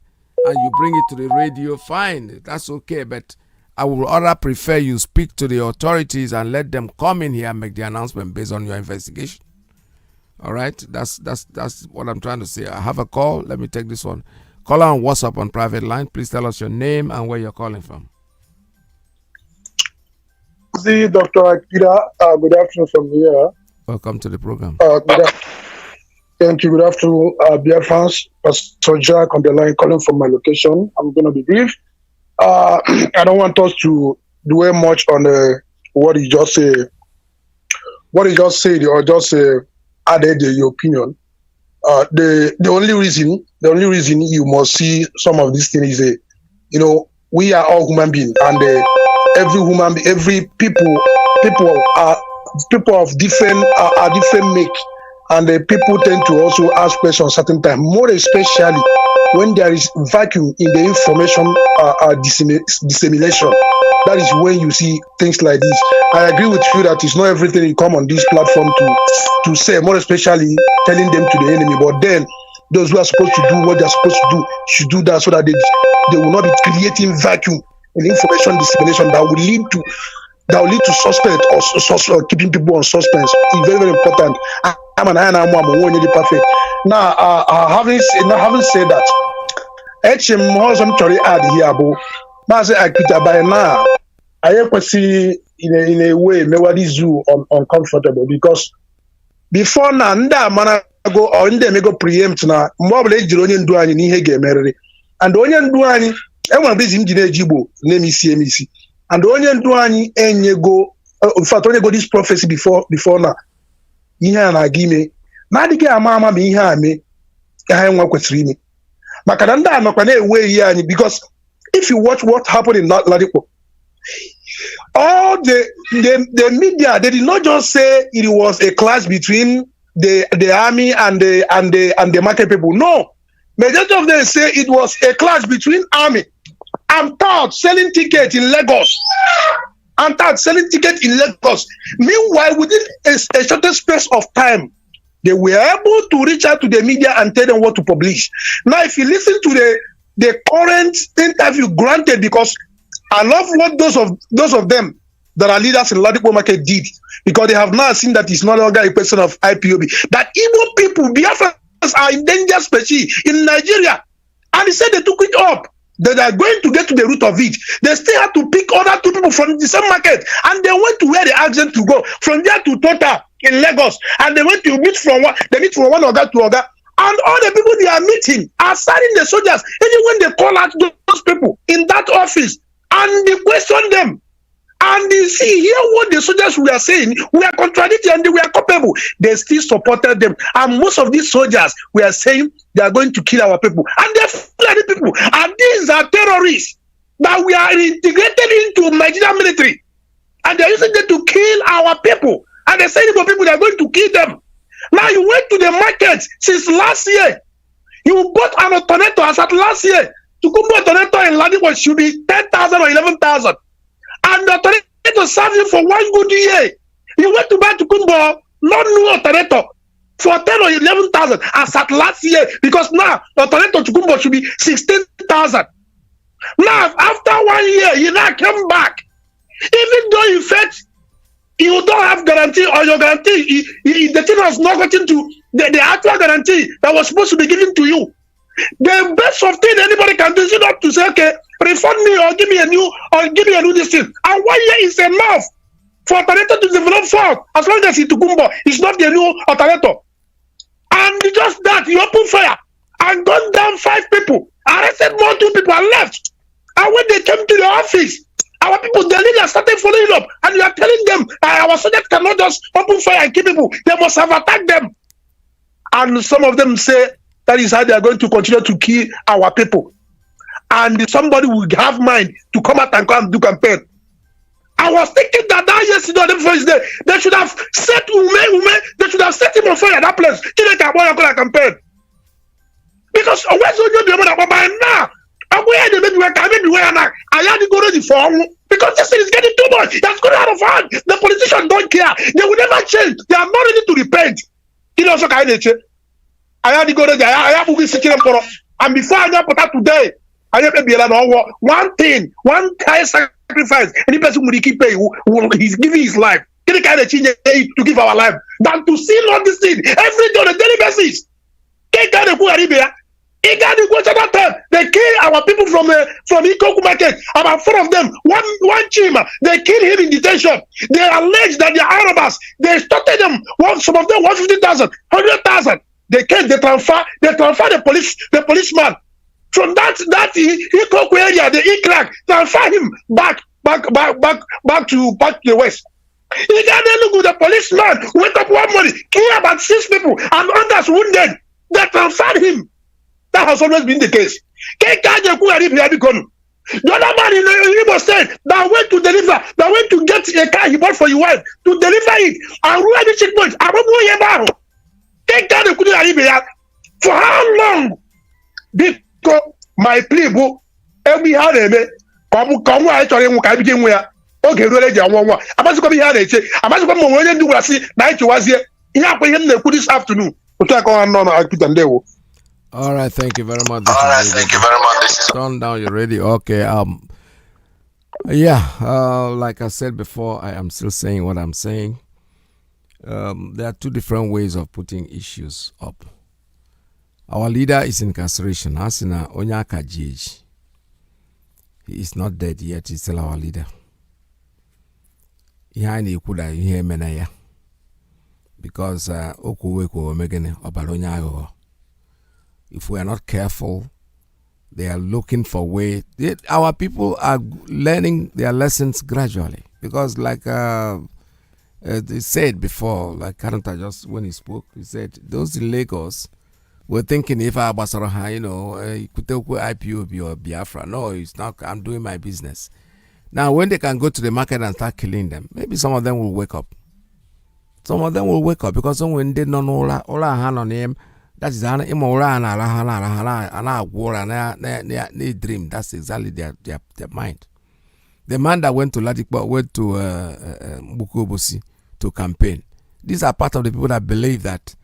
and you bring it to the radio, fine, that's okay. But I would rather prefer you speak to the authorities and let them come in here and make the announcement based on your investigation. All right, that's what I'm trying to say. I have a call. Let me take this one. Call on WhatsApp on private line. Please tell us your name and where you're calling from. Dr. Akira, good afternoon from here. Welcome to the program. Thank you. Good afternoon, Biafrans. Pastor Jack on the line calling from my location. I'm going to be brief. I don't want us to dwell much on what he just said. What he just said, or just added your opinion. The only reason you must see some of these things is, we are all human beings, and every people of different make, and the people tend to also ask questions certain time, more especially when there is vacuum in the information dissemination. That is when you see things like this. I agree with you that it's not everything you come on this platform to say, more especially telling them to the enemy. But then those who are supposed to do what they're supposed to do should do that, so that they will not be creating vacuum in information dissemination that will lead to suspect or keeping people on suspense. It's very, very important. I'm perfect. Now, having said that, I'm trying to add here, Mazi IYKE by now, I see in a way nobody zoo uncomfortable, because before now, go or go preempt na mobile onye ndu anyị n'ihe ga-emerịrị, and onye ndu anyị enwere bụ injinia Ejigbo name isi and onye ndu anyị enyego, in fact onye go this prophecy before now ihe a na-aga ime na adịghị ama ma ihe a mee ka ha enwe kwesịrị ime, maka na ndị a nọkwa na-ewe ihe anyị. Because if you watch what happened in Ladipo, all the media, they did not just say it was a clash between the army and the market people. No, majority of them say it was a clash between army and third selling tickets in Lagos. Meanwhile, within a shorter space of time, they were able to reach out to the media and tell them what to publish. Now, if you listen to the current interview granted, because I love what those of them that are leaders in Ladipo market did, because they have now seen that it's no longer a question of IPOB, that Igbo people, Biafrans, are endangered species in Nigeria, and he said they took it up. That they are going to get to the root of it. They still have to pick other two people from the same market, and they went to where they asked them to go. From there to Total in Lagos, and they went to meet from one Oga to Oga, and all the people they are meeting are signing the soldiers. Even when they call out those people in that office and they question them, and they hear what the soldiers were saying, we are contradicting, and they were culpable. They still supported them, and most of these soldiers were saying they are going to kill our people, and they're Fulani people, and these are terrorists that we are integrated into Nigerian military, and they're using them to kill our people. And they say Igbo people, they are going to kill them. Now you went to the market since last year. You bought an alternator as at last year. Tukumbo alternator in Ladipo should be 10,000 or 11,000. And the alternator served you for 1 good year. You went to buy Tukumbo, not new alternator, for 10 or 11,000 as at last year. Because now the alternator Tukumbo should be 16,000. Now, after 1 year, you now come back. Even though in fact you don't have guarantee, or your guarantee, the thing has not gotten to the actual guarantee that was supposed to be given to you. The best of thing anybody can do is not to say, okay, refund me or give me a new this thing. And 1 year is enough for alternator to develop fault, as long as it's Tukumbo, it's not the new alternator. And just that, you open fire and gunned down 5 people, arrested more 2 people and left. And when they came to the office, our people, the leaders started following up, and you are telling them our soldiers cannot just open fire and kill people. They must have attacked them. And some of them say that is how they are going to continue to kill our people. And somebody will have mind to come out and come do campaign. I was thinking that yesterday or the first day, they should have set they should have set him on fire at that place. Campaign. Because where's the by now? Because this thing is getting too much. That's going out of hand. The politicians don't care. They will never change. They are not ready to repent. You know, so kind of I had to go there. I have to be sitting for. And before I got put out today, I have to be one thing, one high sacrifice. Any person will keep paying, he's giving his life. Can you kind of change to give our life than to see all this thing every day on a daily basis? Can't kind of go Arabia. They kill our people from Ikoku market. About 4 of them, one chima. They killed him in detention. They allege that they are Arabs. They started them. Some of them 150,000, 100,000. They came. They transfer the policeman from that Ikoku area. The Ikrak transfer him back to the west. He got there. Look, the policeman wake up one morning, kill about 6 people, and others wounded. They transferred him. That has always been the case. The other man in Igbo State that went to deliver, that went to get a car he bought for your wife, to deliver it, and ruin the checkpoint. For how long? Because my plea book, every had a come I told him, okay, really, I must come here. I must come when you do see night was here. He happened this afternoon. All right, thank you very much. Turn down your radio. Okay. Like I said before, I am still saying what I'm saying. There are 2 different ways of putting issues up. Our leader is in incarceration. Asina Onyaka GH. He is not dead yet. He's still our leader. Because Okuweko Megane Obaronyago. If we are not careful, they are looking for way. Our people are learning their lessons gradually. Because like they said before, like Karanta just when he spoke, he said, those in Lagos were thinking if I was IPOB or Biafra. No, it's not. I'm doing my business. Now, when they can go to the market and start killing them, maybe some of them will wake up. Some of them will wake up because when they don't know all our hand on him, that is an they dream. That's exactly their mind. The man that went to Ladikba went to Bukobosi to campaign. These are part of the people that believe that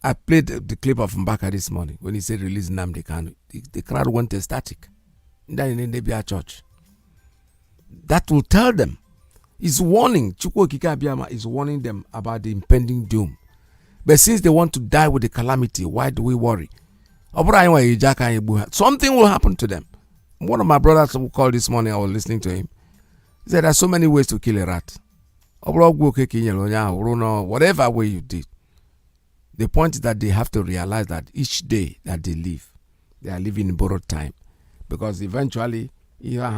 I played the clip of Mbaka this morning when he said release Nnamdi Kanu. The crowd went ecstatic. In the church. That will tell them. Is warning. Chukwu Okike Abiyama is warning them about the impending doom. But since they want to die with the calamity, why do we worry? Something will happen to them. One of my brothers who called this morning, I was listening to him. He said there are so many ways to kill a rat. Whatever way you did. The point is that they have to realize that each day that they live, they are living in borrowed time. Because eventually, they will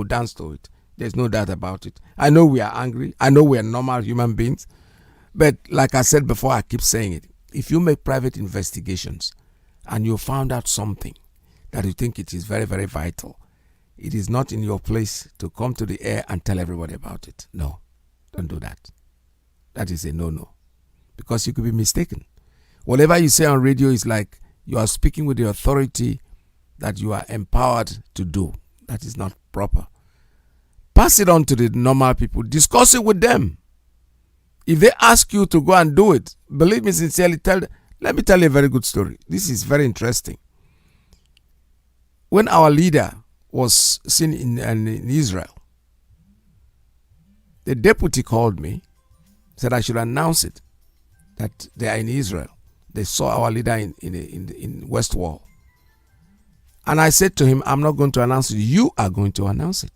dance to it. There's no doubt about it. I know we are angry. I know we are normal human beings. But like I said before, I keep saying it. If you make private investigations and you found out something that you think it is very, very vital, it is not in your place to come to the air and tell everybody about it. No, don't do that. That is a no-no, because you could be mistaken. Whatever you say on radio is like you are speaking with the authority that you are empowered to do. That is not proper. Pass it on to the normal people. Discuss it with them. If they ask you to go and do it, believe me sincerely, let me tell you a very good story. This is very interesting. When our leader was seen in Israel, the deputy called me, said I should announce it, that they are in Israel. They saw our leader in West Wall. And I said to him, I'm not going to announce it. You are going to announce it.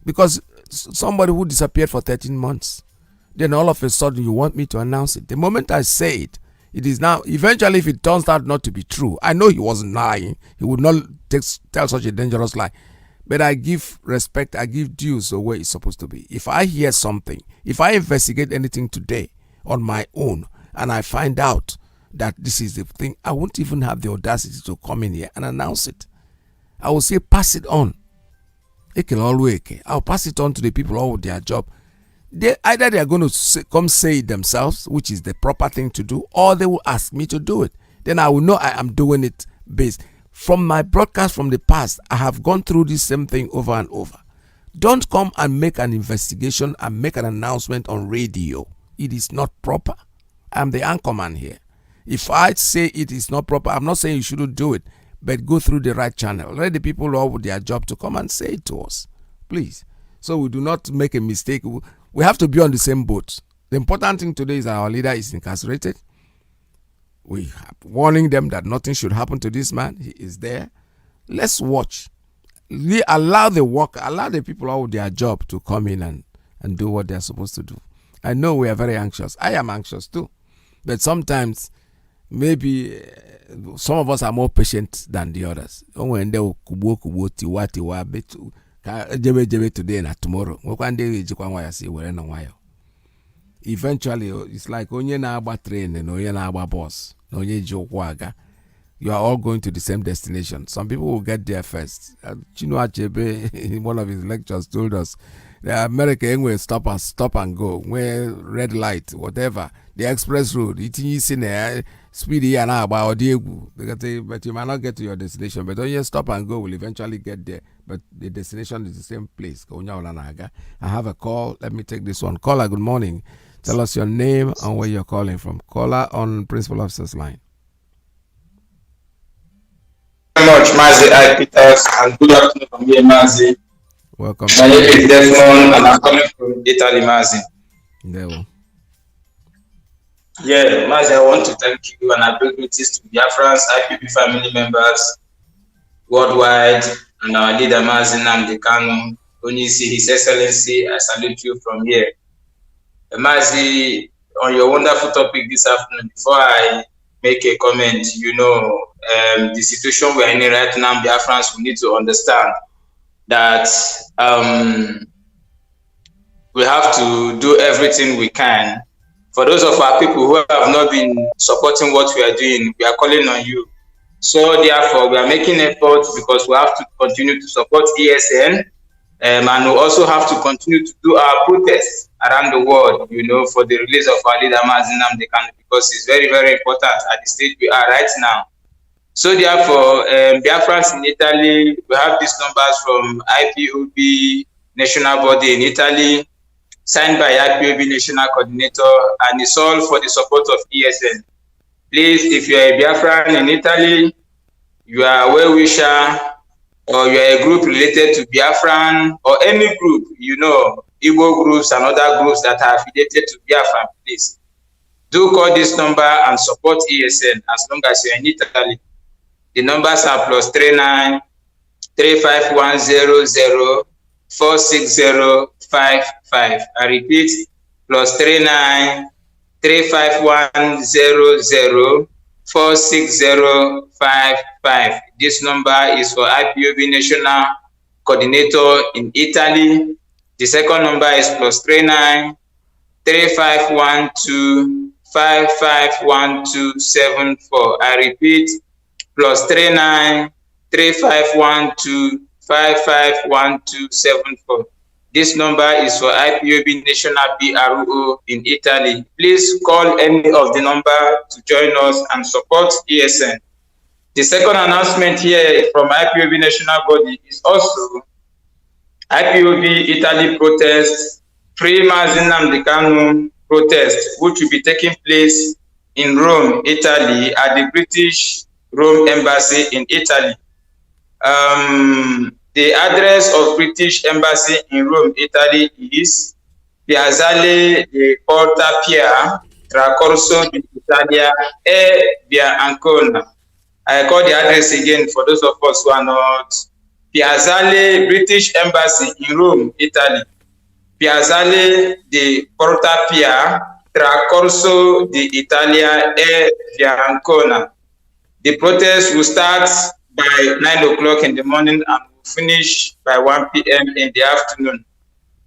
Because somebody who disappeared for 13 months, then all of a sudden you want me to announce it. The moment I say it, it is now, eventually if it turns out not to be true, I know he wasn't lying. He would not tell such a dangerous lie. But I give respect, I give dues the way it's supposed to be. If I hear something, if I investigate anything today on my own, and I find out that this is the thing, I won't even have the audacity to come in here and announce it. I will say, pass it on. I'll pass it on to the people all with their job. Either they are going to come say it themselves, which is the proper thing to do, or they will ask me to do it. Then I will know I am doing it based. From my broadcast from the past, I have gone through this same thing over and over. Don't come and make an investigation and make an announcement on radio. It is not proper. I'm the anchorman here. If I say it is not proper, I'm not saying you shouldn't do it, but go through the right channel. Let the people all with their job to come and say it to us, please. So we do not make a mistake. We have to be on the same boat. The important thing today is that our leader is incarcerated. We are warning them that nothing should happen to this man. He is there. Let's watch. Allow the people all with their job to come in and do what they're supposed to do. I know we are very anxious. I am anxious too. But sometimes, maybe some of us are more patient than the others. Today and tomorrow. Eventually, it's like onye na-agba train and onye na-agba bus. You are all going to the same destination. Some people will get there first. Chinua Achebe, in one of his lectures, told us the America anyway stop and go. Where red light, whatever, the express road, it's in there, speedy and about but you might not get to your destination. But when you stop and go, will eventually get there. But the destination is the same place. I have a call. Let me take this one. Caller, good morning. Tell us your name and where you're calling from. Caller on Principal Officer's line. Very much, Mazi PETERS, and good afternoon from here, Mazi. Welcome. My name is Desmond, and I'm calling from Italy, Mazi. Yeah, Mazi, I want to thank you and I bring greetings to Biafrans, IPP family members worldwide, and our leader, Mazi Nnamdi Kanu. When you see His Excellency, I salute you from here. Mazi, on your wonderful topic this afternoon, before I make a comment, the situation we're in right now, Biafrans, we need to understand that we have to do everything we can. For those of our people who have not been supporting what we are doing, we are calling on you. So therefore, we are making efforts because we have to continue to support ESN, and we also have to continue to do our protests around the world, for the release of our leader, Mazi Nnamdi Kanu, because it's very, very important at the stage we are right now. So therefore, Biafrans in Italy, we have these numbers from IPOB national body in Italy, signed by IPOB national coordinator, and it's all for the support of ESN. Please, if you are a Biafran in Italy, you are a well-wisher, or you are a group related to Biafran, or any group, Igbo groups and other groups that are affiliated to Biafran, please do call this number and support ESN as long as you're in Italy. The numbers are +39 35100 46055. I repeat, +39 35100 46055. This number is for IPOB National Coordinator in Italy. The second number is +39 3512 551274. I repeat, +39 3512 551274. This number is for IPOB National PRO in Italy. Please call any of the number to join us and support ESN. The second announcement here from IPOB National Body is also IPOB Italy protest, Free Mazi Nnamdi Kanu protest, which will be taking place in Rome, Italy, at the British Rome Embassy in Italy. The address of British Embassy in Rome, Italy is Piazzale di Porta Pia, Tracorso di Italia e Via Ancona. I call the address again for those of us who are not. Piazzale British Embassy in Rome, Italy. Piazzale di Porta Pia, Tracorso di Italia e Via Ancona. The protest will start by 9 o'clock in the morning and will finish by 1 p.m. in the afternoon.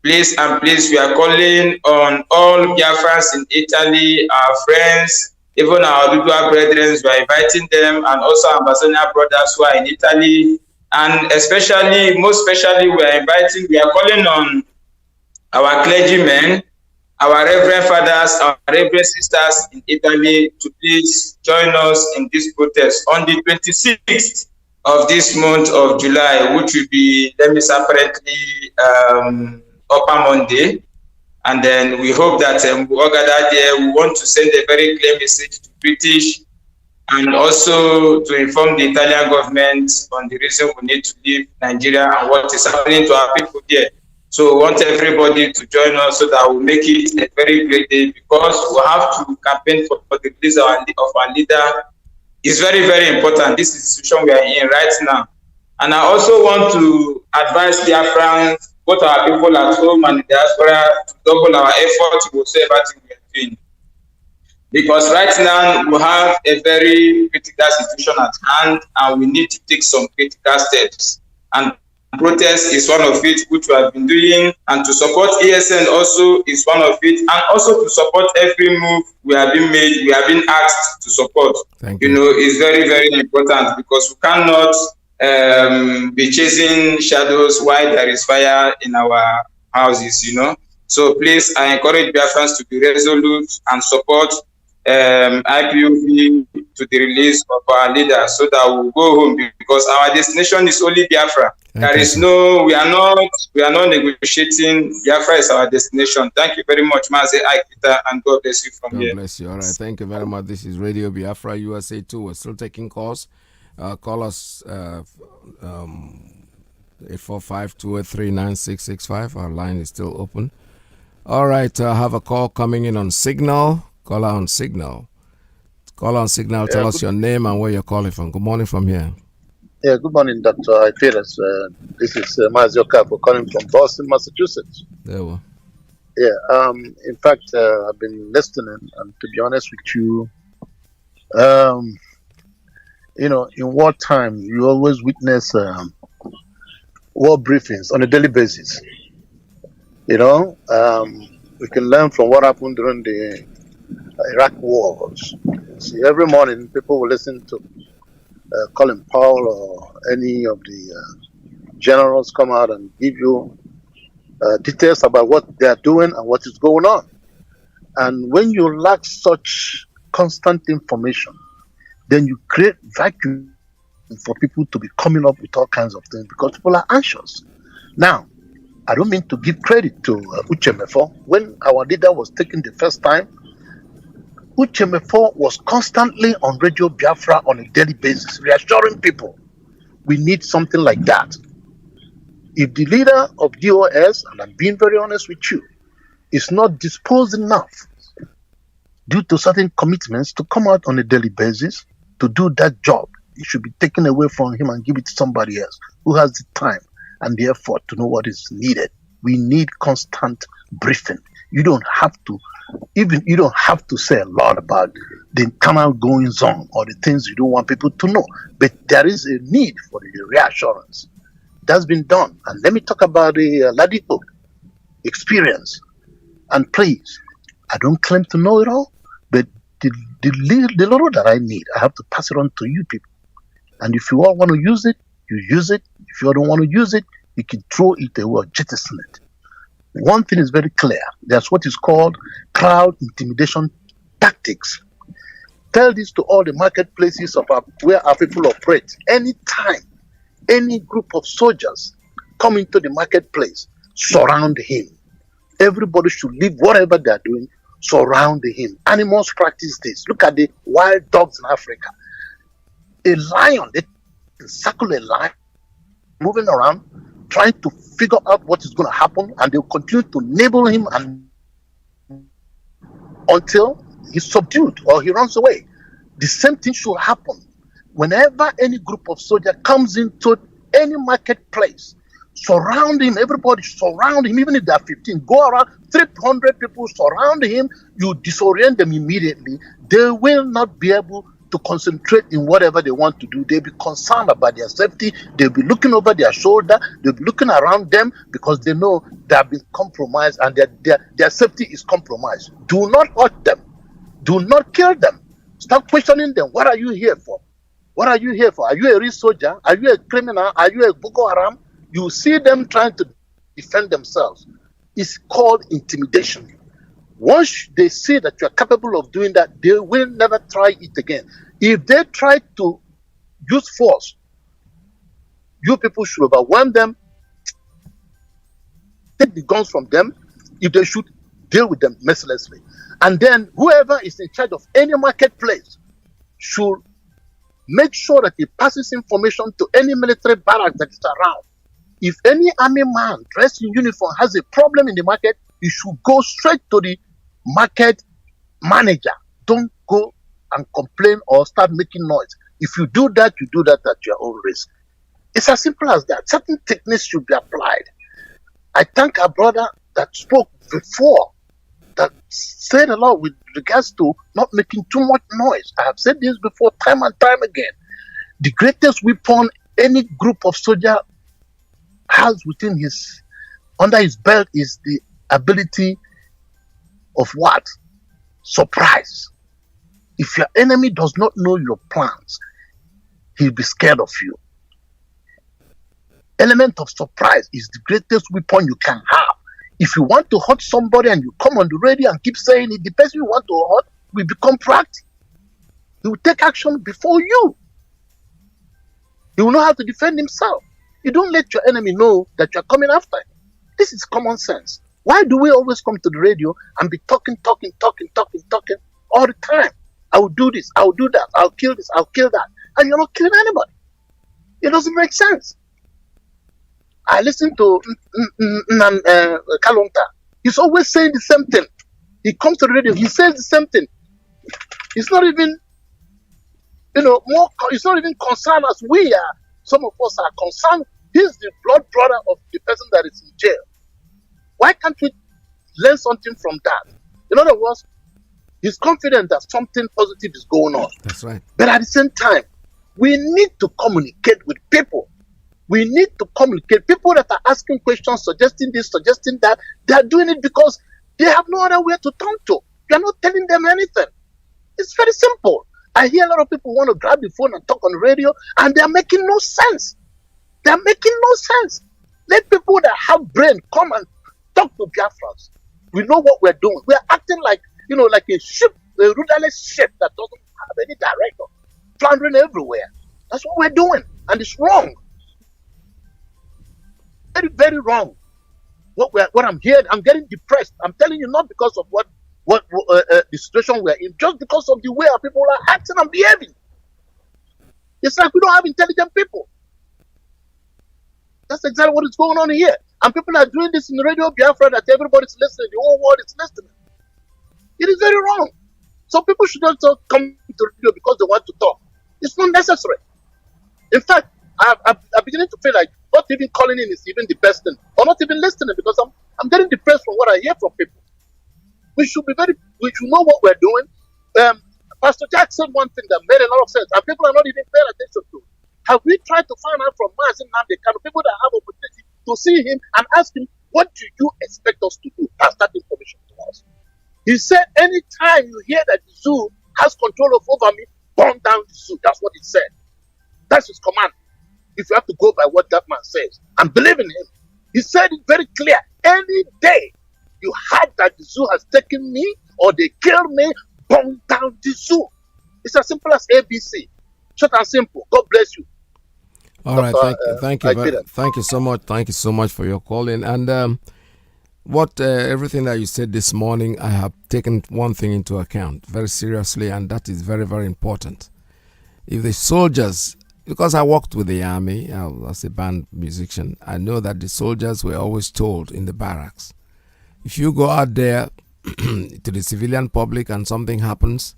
Please and please, we are calling on all Biafrans in Italy, our friends, even our Dudua brethren. We are inviting them, and also our Amazonian brothers who are in Italy. And especially, most especially, we are calling on our clergymen, our reverend fathers, our reverend sisters in Italy to please join us in this protest on the 26th of this month of July, which will be, let me say, apparently Upper Monday. And then we hope that we all gather there. We want to send a very clear message to British and also to inform the Italian government on the reason we need to leave Nigeria and what is happening to our people there. So we want everybody to join us so that we'll make it a very great day, because we have to campaign for the release of our leader. It's very, very important. This is the situation we are in right now. And I also want to advise Biafrans, both our people at home and the diaspora, to double our efforts in whatever thing we are doing. Because right now we have a very critical situation at hand and we need to take some critical steps. And protest is one of it, which we have been doing, and to support ESN also is one of it, and also to support every move we have been made, we have been asked to support. Thank you. You know, it's very, very important, because we cannot be chasing shadows while there is fire in our houses, you know. So please, I encourage Biafrans to be resolute and support IPOB to the release of our leader, so that we'll go home, because our destination is only Biafra. There is no, we are not negotiating. Biafra is our destination. Thank you very much, Mazi IYKE, and God bless you from here. God bless you. All right, thank you very much. This is Radio Biafra USA 2. We're still taking calls. Call us 845-283-9665. Our line is still open. All right, I have a call coming in on Signal. Caller on Signal. Caller on Signal, tell us your name and where you're calling from. Good morning from here. Yeah, good morning, Dr. PETERS. This is Mazi IYKE calling from Boston, Massachusetts. There we Yeah, in fact, I've been listening, and to be honest with you, you know, in wartime, you always witness war briefings on a daily basis. You know, we can learn from what happened during the Iraq wars. See, every morning people will listen to Colin Powell or any of the generals come out and give you details about what they are doing and what is going on. And when you lack such constant information, then you create vacuum for people to be coming up with all kinds of things, because people are anxious. Now, I don't mean to give credit to Uche Mefo. When our leader was taken the first time, Uche Mefo was constantly on Radio Biafra on a daily basis, reassuring people we need something like that. If the leader of DOS, and I'm being very honest with you, is not disposed enough due to certain commitments to come out on a daily basis to do that job, it should be taken away from him and give it to somebody else who has the time and the effort to know what is needed. We need constant briefing. You don't have to say a lot about the internal goings on or the things you don't want people to know, but there is a need for the reassurance. That's been done. And let me talk about the Ladipo experience. And please, I don't claim to know it all, but the little that I need, I have to pass it on to you people. And if you all want to use it, You use it. If you don't want to use it, you can throw it away or jettison it. One thing is very clear. That's what is called crowd intimidation tactics. Tell this to all the marketplaces of where our people operate. Anytime any group of soldiers come into the marketplace, surround him. Everybody should leave whatever they are doing, surround him. Animals practice this. Look at the wild dogs in Africa. A lion, they circle a lion, moving around, trying to figure out what is going to happen, and they'll continue to nibble him and until he's subdued or he runs away. The same thing should happen whenever any group of soldiers comes into any marketplace. Surround him, everybody surround him, even if there are 15. Go around, 300 people surround him, you disorient them immediately. They will not be able to concentrate in whatever they want to do. They'll be concerned about their safety. They'll be looking over their shoulder. They'll be looking around them because they know they have been compromised and their safety is compromised. Do not hurt them. Do not kill them. Stop questioning them. What are you here for? What are you here for? Are you a real soldier? Are you a criminal? Are you a Boko Haram? You see them trying to defend themselves. It's called intimidation. Once they see that you are capable of doing that, they will never try it again. If they try to use force, you people should overwhelm them, take the guns from them. If they should, deal with them mercilessly. And then whoever is in charge of any marketplace should make sure that he passes information to any military barracks that is around. If any army man dressed in uniform has a problem in the market, he should go straight to the market manager. Don't go and complain or start making noise. If you do that, you do that at your own risk. It's as simple as that. Certain techniques should be applied. I thank our brother that spoke before, that said a lot with regards to not making too much noise. I have said this before time and time again. The greatest weapon any group of soldiers has under his belt is the ability of what? Surprise. If your enemy does not know your plans, he'll be scared of you. Element of surprise is the greatest weapon you can have. If you want to hurt somebody and you come on the radio and keep saying it, the person you want to hurt will become proactive. He will take action before you. He will know how to defend himself. You don't let your enemy know that you're coming after him. This is common sense. Why do we always come to the radio and be talking all the time? I will do this, I will do that, I'll kill this, I'll kill that. And you're not killing anybody. It doesn't make sense. I listen to Kalonta. He's always saying the same thing. He comes to the radio, he says the same thing. He's not even, he's not even concerned as we are. Some of us are concerned. He's the blood brother of the person that is in jail. Why can't we learn something from that? In other words, he's confident that something positive is going on. That's right. But at the same time, we need to communicate with people. We need to communicate. People that are asking questions, suggesting this, suggesting that, they are doing it because they have no other way to turn to. You're not telling them anything. It's very simple. I hear a lot of people want to grab the phone and talk on the radio, and they're making no sense. They're making no sense. Let people that have brain come and talk to Biafrans. We know what we're doing. We're acting like a ship, a rudderless ship that doesn't have any director, floundering everywhere. That's what we're doing, and it's wrong. Very, very wrong. What I'm hearing, I'm getting depressed. I'm telling you, not because of what the situation we're in, just because of the way our people are acting and behaving. It's like we don't have intelligent people. That's exactly what is going on here. And people are doing this in Radio Biafra that everybody's listening, the whole world is listening. It is very wrong. So people should also come to radio because they want to talk. It's not necessary. In fact, I'm beginning to feel like not even calling in is even the best thing, or not even listening, because I'm getting depressed from what I hear from people. We should know what we're doing. Pastor Jack said one thing that made a lot of sense, and people are not even paying attention to. Have we tried to find out from Mazi Nnamdi Kanu, people that have opportunity to see him and ask him, what do you expect us to do? Pass that information to us. He said, anytime you hear that the zoo has control over me, burn down the zoo. That's what he said. That's his command. if you have to go by what that man says and believe in him. He said it very clear. Any day you heard that the zoo has taken me or they killed me, burn down the zoo. It's as simple as ABC. Short and simple. God bless you. All right, Dr. thank you so much. Thank you so much for your calling. And everything that you said this morning, I have taken one thing into account very seriously, and that is very, very important. If the soldiers, because I worked with the army as a band musician, I know that the soldiers were always told in the barracks, if you go out there to the civilian public and something happens,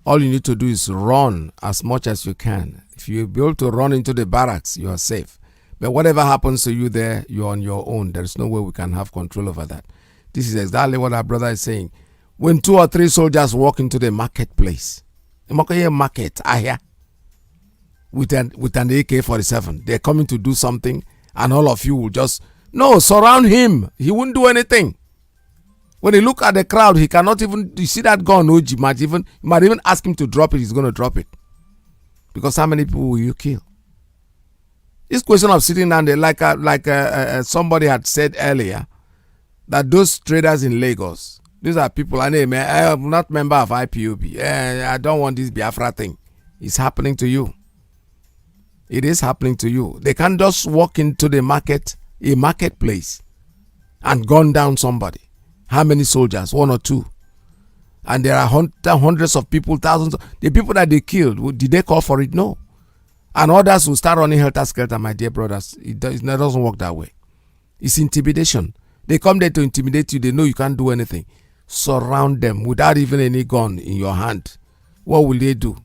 all you need to do is run as much as you can. If you're able to run into the barracks, you are safe. But whatever happens to you there, you're on your own. There's no way we can have control over that. This is exactly what our brother is saying. When 2 or 3 soldiers walk into the marketplace, market, with an AK-47, they're coming to do something, and all of you will just, no, surround him. He won't do anything. When he look at the crowd, he cannot even, you see that gun, you might even ask him to drop it, he's going to drop it. Because how many people will you kill? This question of sitting down there, like somebody had said earlier, that those traders in Lagos, these are people, I am not member of IPOB. I don't want this Biafra thing. It's happening to you. It is happening to you. They can't just walk into the marketplace, and gun down somebody. How many soldiers? 1 or 2. And there are hundreds of people, thousands. The people that they killed, did they call for it? No. And others will start running helter-skelter, my dear brothers. It doesn't work that way. It's intimidation. They come there to intimidate you. They know you can't do anything. Surround them without even any gun in your hand. What will they do?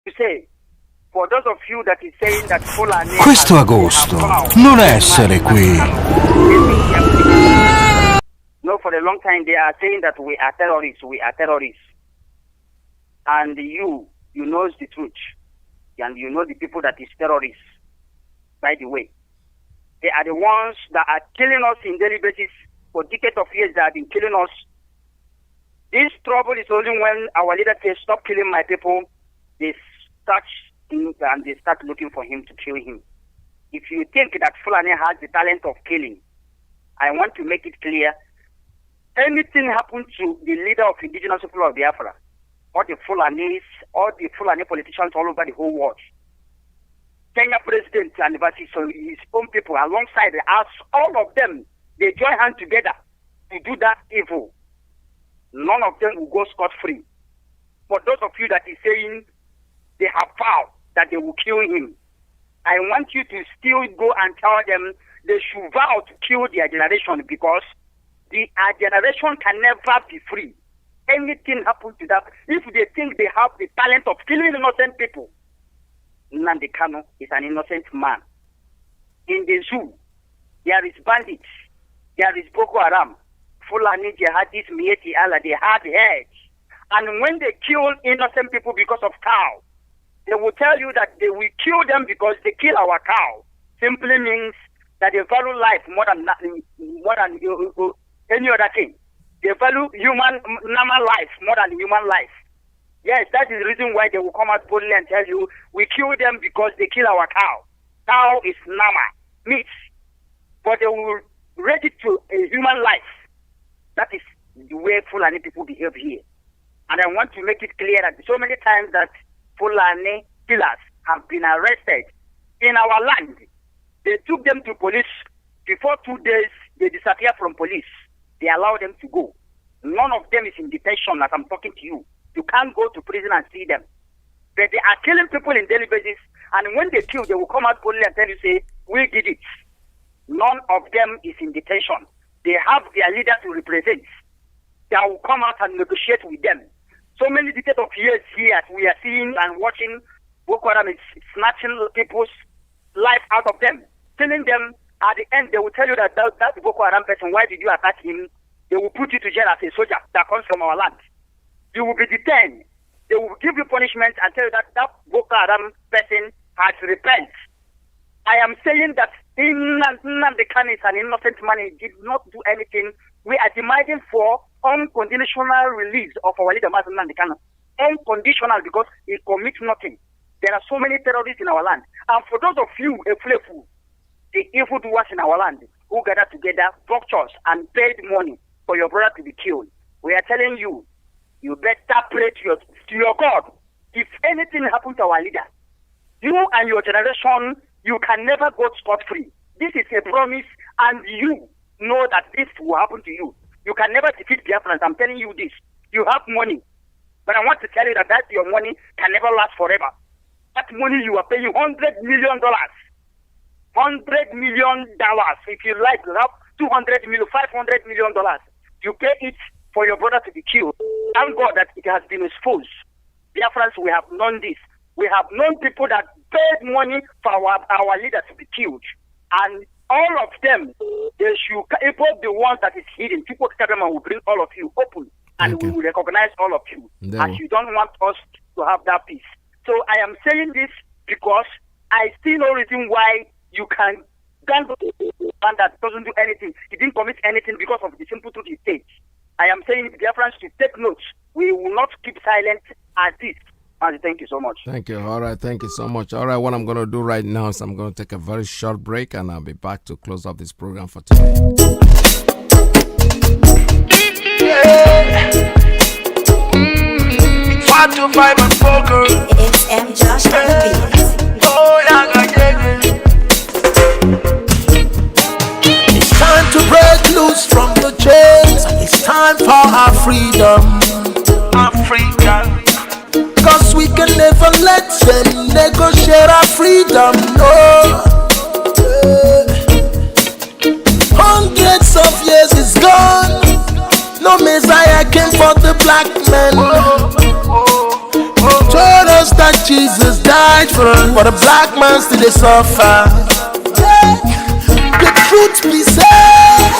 to say, for those of you that is saying that Fulani... Questo agosto non essere qui. No, for a long time they are saying that we are terrorists, And you know the truth. And you know the people that is terrorists, by the way. They are the ones that are killing us in daily basis for decades of years. They have been killing us. This trouble is only when our leader says, stop killing my people, they start and they start looking for him to kill him. If you think that Fulani has the talent of killing, I want to make it clear, anything happens to the leader of indigenous people of Biafra, or the Fulanis, or the Fulani politicians all over the whole world, Kenya president and his own people alongside us, all of them, they join hands together to do that evil. None of them will go scot-free. For those of you that is saying they have vowed that they will kill him, I want you to still go and tell them they should vow to kill their generation, because our generation can never be free. Anything happens to that, if they think they have the talent of killing innocent people, Nnamdi Kanu is an innocent man. In the zoo, there is bandits, there is Boko Haram, Fulani, jihadis, Mieti Allah, they have heads. And when they kill innocent people because of cow, they will tell you that they will kill them because they kill our cow. Simply means that they value life more than any other thing. They value normal life more than human life. Yes, that is the reason why they will come out boldly and tell you, we kill them because they kill our cow. Cow is nama, meat. But they will rate it to a human life. That is the way Fulani people behave here. And I want to make it clear that so many times that Fulani killers have been arrested in our land. They took them to police. Before 2 days, they disappear from police. They allow them to go. None of them is in detention as I'm talking to you. You can't go to prison and see them. But they are killing people in daily basis. And when they kill, they will come out boldly and tell you, say, we did it. None of them is in detention. They have their leader to represent. They will come out and negotiate with them. So many decades of years here, we are seeing and watching Boko Haram is snatching people's life out of them, killing them. At the end, they will tell you that that Boko Haram person, why did you attack him? They will put you to jail as a soldier that comes from our land. You will be detained. They will give you punishment and tell you that that Boko Haram person has repented. I am saying that Nnamdi Kanu is an innocent man. He did not do anything. We are demanding for unconditional release of our leader, Mazi Nnamdi Kanu. Unconditional, because he commits nothing. There are so many terrorists in our land. And for those of you, the evildoers in our land, who gather together, vultures, and paid money for your brother to be killed, we are telling you, you better pray to your God. If anything happens to our leader, you and your generation, you can never go scot-free. This is a promise, and you know that this will happen to you. You can never defeat Biafrans. I'm telling you this. You have money, but I want to tell you that your money can never last forever. That money you are paying $100 million. $100 million. If you like, you have $200 million, $500 million. You pay it for your brother to be killed. Thank God that it has been exposed. Biafrans, we have known this. We have known people that paid money for our leaders to be killed. And all of them, they should, both the ones that is hidden, people will bring all of you open. And we will recognize all of you. As you don't want us to have that peace. So I am saying this because I see no reason why you can stand up and that doesn't do anything. He didn't commit anything because of the simple truth he said. I am saying to Biafrans to take notes. We will not keep silent as this. Thank you so much. Thank you. All right. Thank you so much. All right. What I'm going to do right now is I'm going to take a very short break and I'll be back to close up this program for today. Yeah. 5 to 5 and 4 girl. It's M. Josh on the beat. Oh, yeah. It's time to break loose from the chains. It's time for our freedom. Africa. Cause we can never let them negotiate our freedom, no. Hundreds of years is gone. No Messiah came for the black man. Told us that that Jesus died for us. For the black man still they suffer. The truth be said,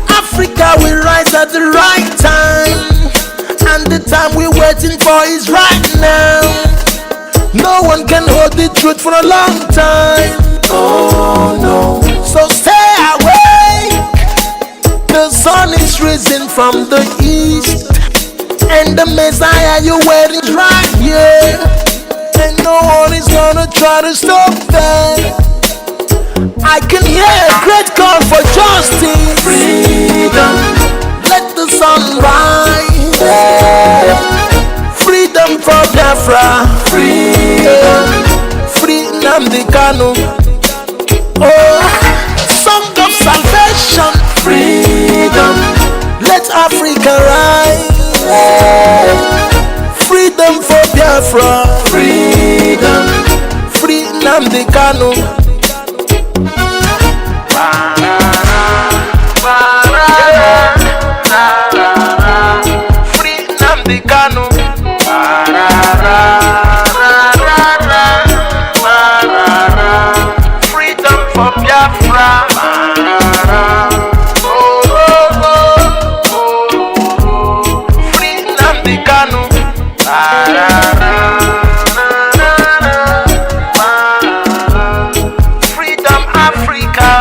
Africa will rise at the right time, and the time we're waiting for is right now. No one can hold the truth for a long time. Oh no. So stay awake. The sun is risen from the east, and the Messiah you're waiting is right here. And no one is gonna try to stop that. I can hear a great call for justice. Freedom. Let the sun rise. Freedom for Biafra. Freedom. Free Nnamdi Kanu. Oh, song of salvation. Freedom. Let Africa rise. Freedom for Biafra. Freedom. Free Nnamdi Kanu. Free Nnamdi Kanu. Freedom for Biafra. Free Nnamdi Kanu. Freedom Africa.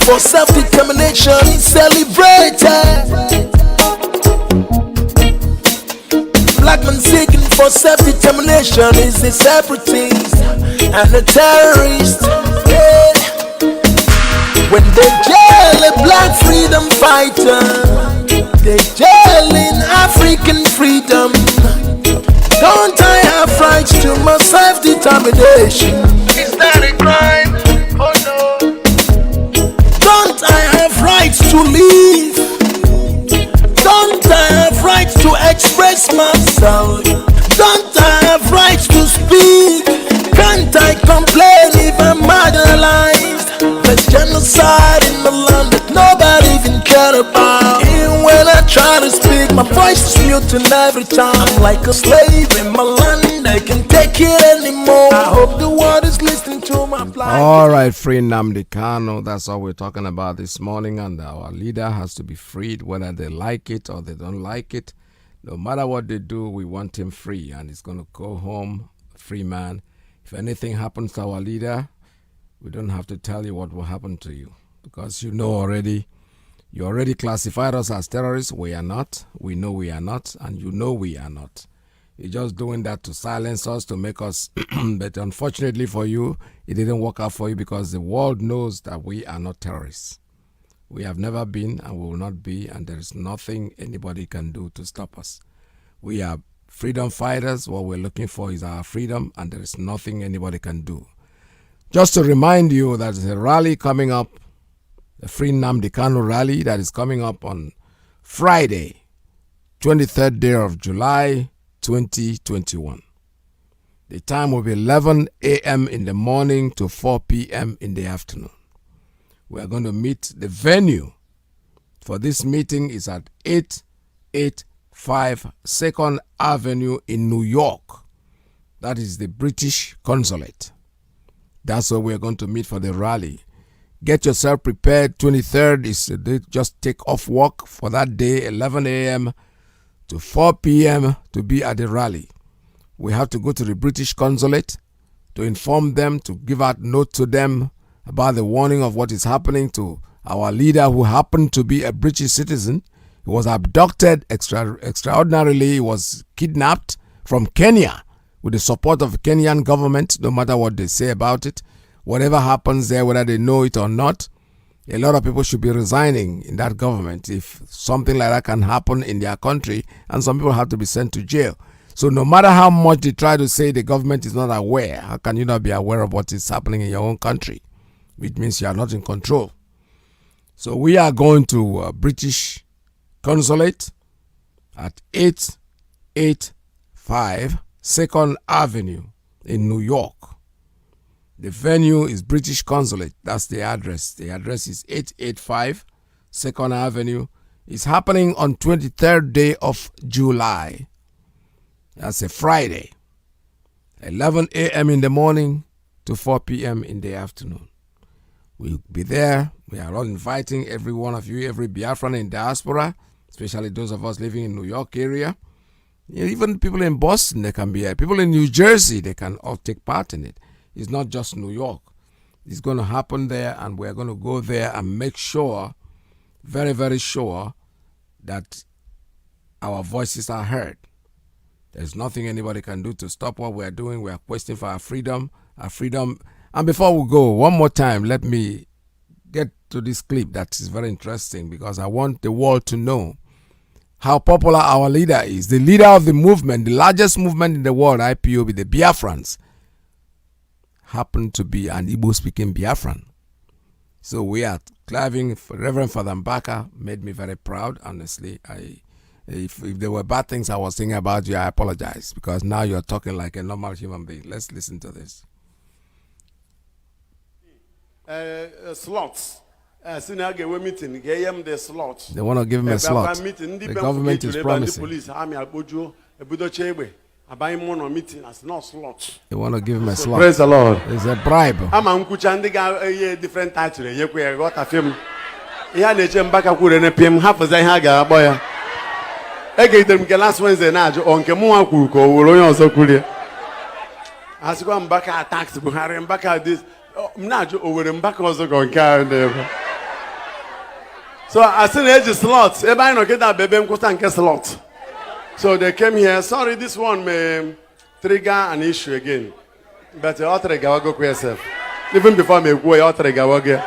For self-determination is celebrated. Black man seeking for self-determination is a separatist and a terrorist. Yeah. When they jail a black freedom fighter, they jailing African freedom. Don't I have rights to my self-determination? Is that a crime? Oh no. Don't I have rights to live? Don't I have rights to express myself? Don't I have rights to speak? Can't I complain if I'm marginalized? There's genocide in the land that nobody even cared about. Even when I try to speak, my voice is mute and every time I'm like a slave in my land. I can't take it anymore. I hope the world is listening to my plight. All right, free Nnamdi Kanu. That's all we're talking about this morning, and our leader has to be freed, whether they like it or they don't like it. No matter what they do, we want him free, and he's going to go home a free man. If anything happens to our leader, we don't have to tell you what will happen to you, because you know already. You already classified us as terrorists. We are not. We know we are not, and you know we are not. You're just doing that to silence us, to make us. But unfortunately for you, it didn't work out for you, because the world knows that we are not terrorists. We have never been and we will not be, and there is nothing anybody can do to stop us. We are freedom fighters. What we're looking for is our freedom, and there is nothing anybody can do. Just to remind you that there's a rally coming up, the Free Nnamdi Kanu rally that is coming up on Friday, 23rd day of July, 2021. The time will be 11 a.m. in the morning to 4 p.m. in the afternoon. We are going to meet. The venue for this meeting is at 885 2nd Avenue in New York. That is the British Consulate. That's where we are going to meet for the rally. Get yourself prepared. 23rd is just take off work for that day, 11 a.m. to 4 p.m. to be at the rally. We have to go to the British Consulate to inform them, to give out note to them about the warning of what is happening to our leader, who happened to be a British citizen. He was abducted extraordinarily. He was kidnapped from Kenya with the support of the Kenyan government, no matter what they say about it. Whatever happens there, whether they know it or not, a lot of people should be resigning in that government if something like that can happen in their country, and some people have to be sent to jail. So no matter how much they try to say the government is not aware, how can you not be aware of what is happening in your own country? Which means you are not in control. So we are going to British Consulate at 885 885 2nd Avenue in New York. The venue is British Consulate. That's the address. The address is 885 2nd Avenue. It's happening on 23rd day of July. That's a Friday. 11 a.m. in the morning to 4 p.m. in the afternoon. We'll be there. We are all inviting every one of you, every Biafran in diaspora, especially those of us living in New York area. Even people in Boston, they can be here. People in New Jersey, they can all take part in it. It's not just New York. It's going to happen there, and we're going to go there and make sure, very, very sure, that our voices are heard. There's nothing anybody can do to stop what we're doing. We're questing for our freedom. And before we go, one more time, let me get to this clip that is very interesting, because I want the world to know how popular our leader is. The leader of the movement, the largest movement in the world, IPOB, the Biafrans, happened to be an Igbo-speaking Biafran. So we are having Reverend Father Mbaka made me very proud, honestly. If there were bad things I was thinking about you, I apologize, because now you're talking like a normal human being. Let's listen to this. Slots. Meeting, the slots. They want to give him a slot. The government is promising. They want to give him a slot. Praise the Lord. It's a bribe. I'm a different title. You got a film. Yeah, they jump back a PM half as I had a boy. I gave them last Wednesday night on Kemua Kuko, also could. As you come back at tax, Buhari and back at this. Not over and back also going carry them. So I still had the slots. Everybody not get that baby and slot. So they came here. Sorry, this one may trigger an issue again. But you ought to go yourself. Even before me go, you ought to go again.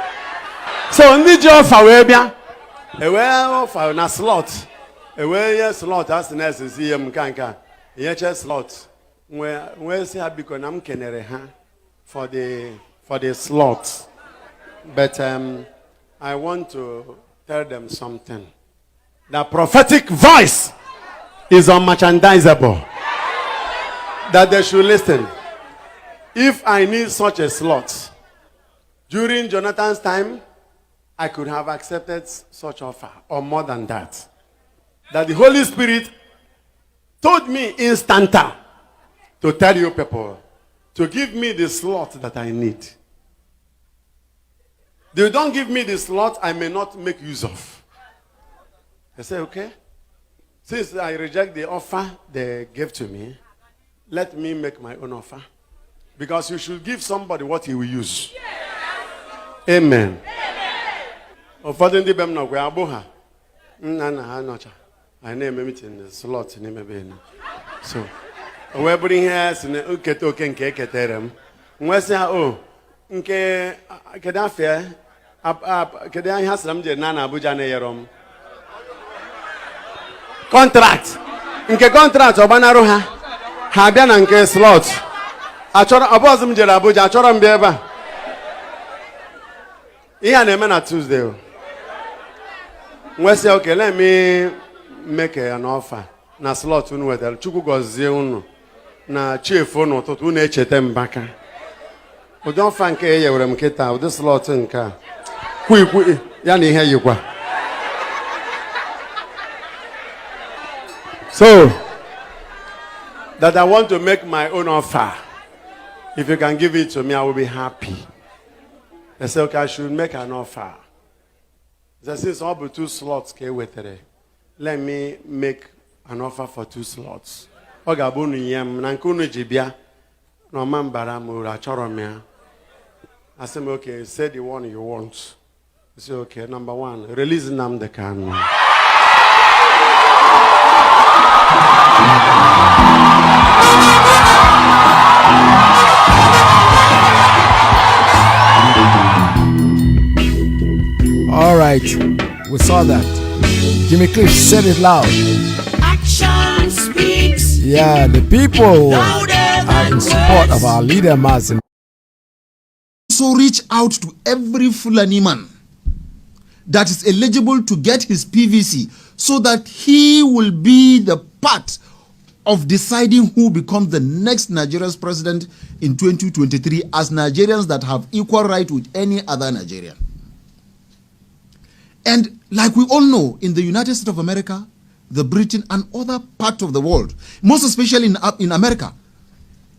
So in the job for Webia, a well for a slot. A well slot as the nurse is here, Mkanka. Yes, slot. Where say I become Kenere for the slot. But I want to tell them something. The prophetic voice is unmerchandisable. That they should listen. If I need such a slot, during Jonathan's time, I could have accepted such offer, or more than that. That the Holy Spirit told me instanta to tell you people to give me the slot that I need. They don't give me the slot I may not make use of. I say, okay. Since I reject the offer they gave to me, let me make my own offer. Because you should give somebody what he will use. Amen. I name a meeting slot in a so we're bringing here in a token cake at them. Where's oh, okay, Kadafia, Kadan has some Nana Bujana contract. Nke contract Obanaroha. Habian and K slot. Achora Abosum Jerabuja, Achoram Beba. Ian a man at Tuesday. Where's okay, let me make an offer. Na slot unwetel. Chuku goes Zeun. Na chief no to unechetem baka. We don't thank a Keta with this slot in car. Quick, Yanni, here you go. So, that I want to make my own offer. If you can give it to me, I will be happy. They say, okay, I should make an offer. They say, so I'll 2 slots. Let me make an offer for 2 slots. I said, okay, say the one you want. I said, okay, number 1, release Nnamdi Kanu. All right, we saw that. Jimmy Cliff said it loud. Action speaks. Yeah, the people are in support of our leader, Mazi. So reach out to every Fulani man that is eligible to get his PVC so that he will be the part of deciding who becomes the next Nigeria's president in 2023 as Nigerians that have equal right with any other Nigerian. And like we all know, in the United States of America, the Britain and other parts of the world, most especially in America,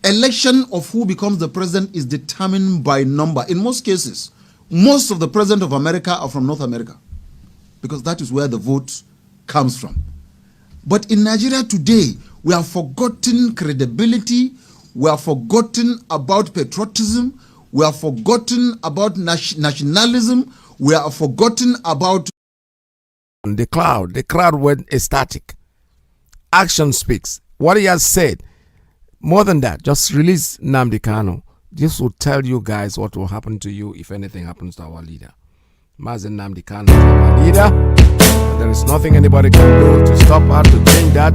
election of who becomes the president is determined by number. In most cases, most of the presidents of America are from North America, because that is where the vote comes from. But in Nigeria today, we have forgotten credibility, we have forgotten about patriotism, we have forgotten about nationalism, we have forgotten about... The crowd went ecstatic. Action speaks. What he has said, more than that, just release Nnamdi Kanu. This will tell you guys what will happen to you if anything happens to our leader. Mazi Nnamdi Kanu is our leader. There is nothing anybody can do to stop her, to change that.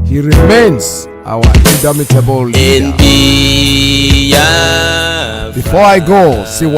He remains our indomitable leader. Before I go, see what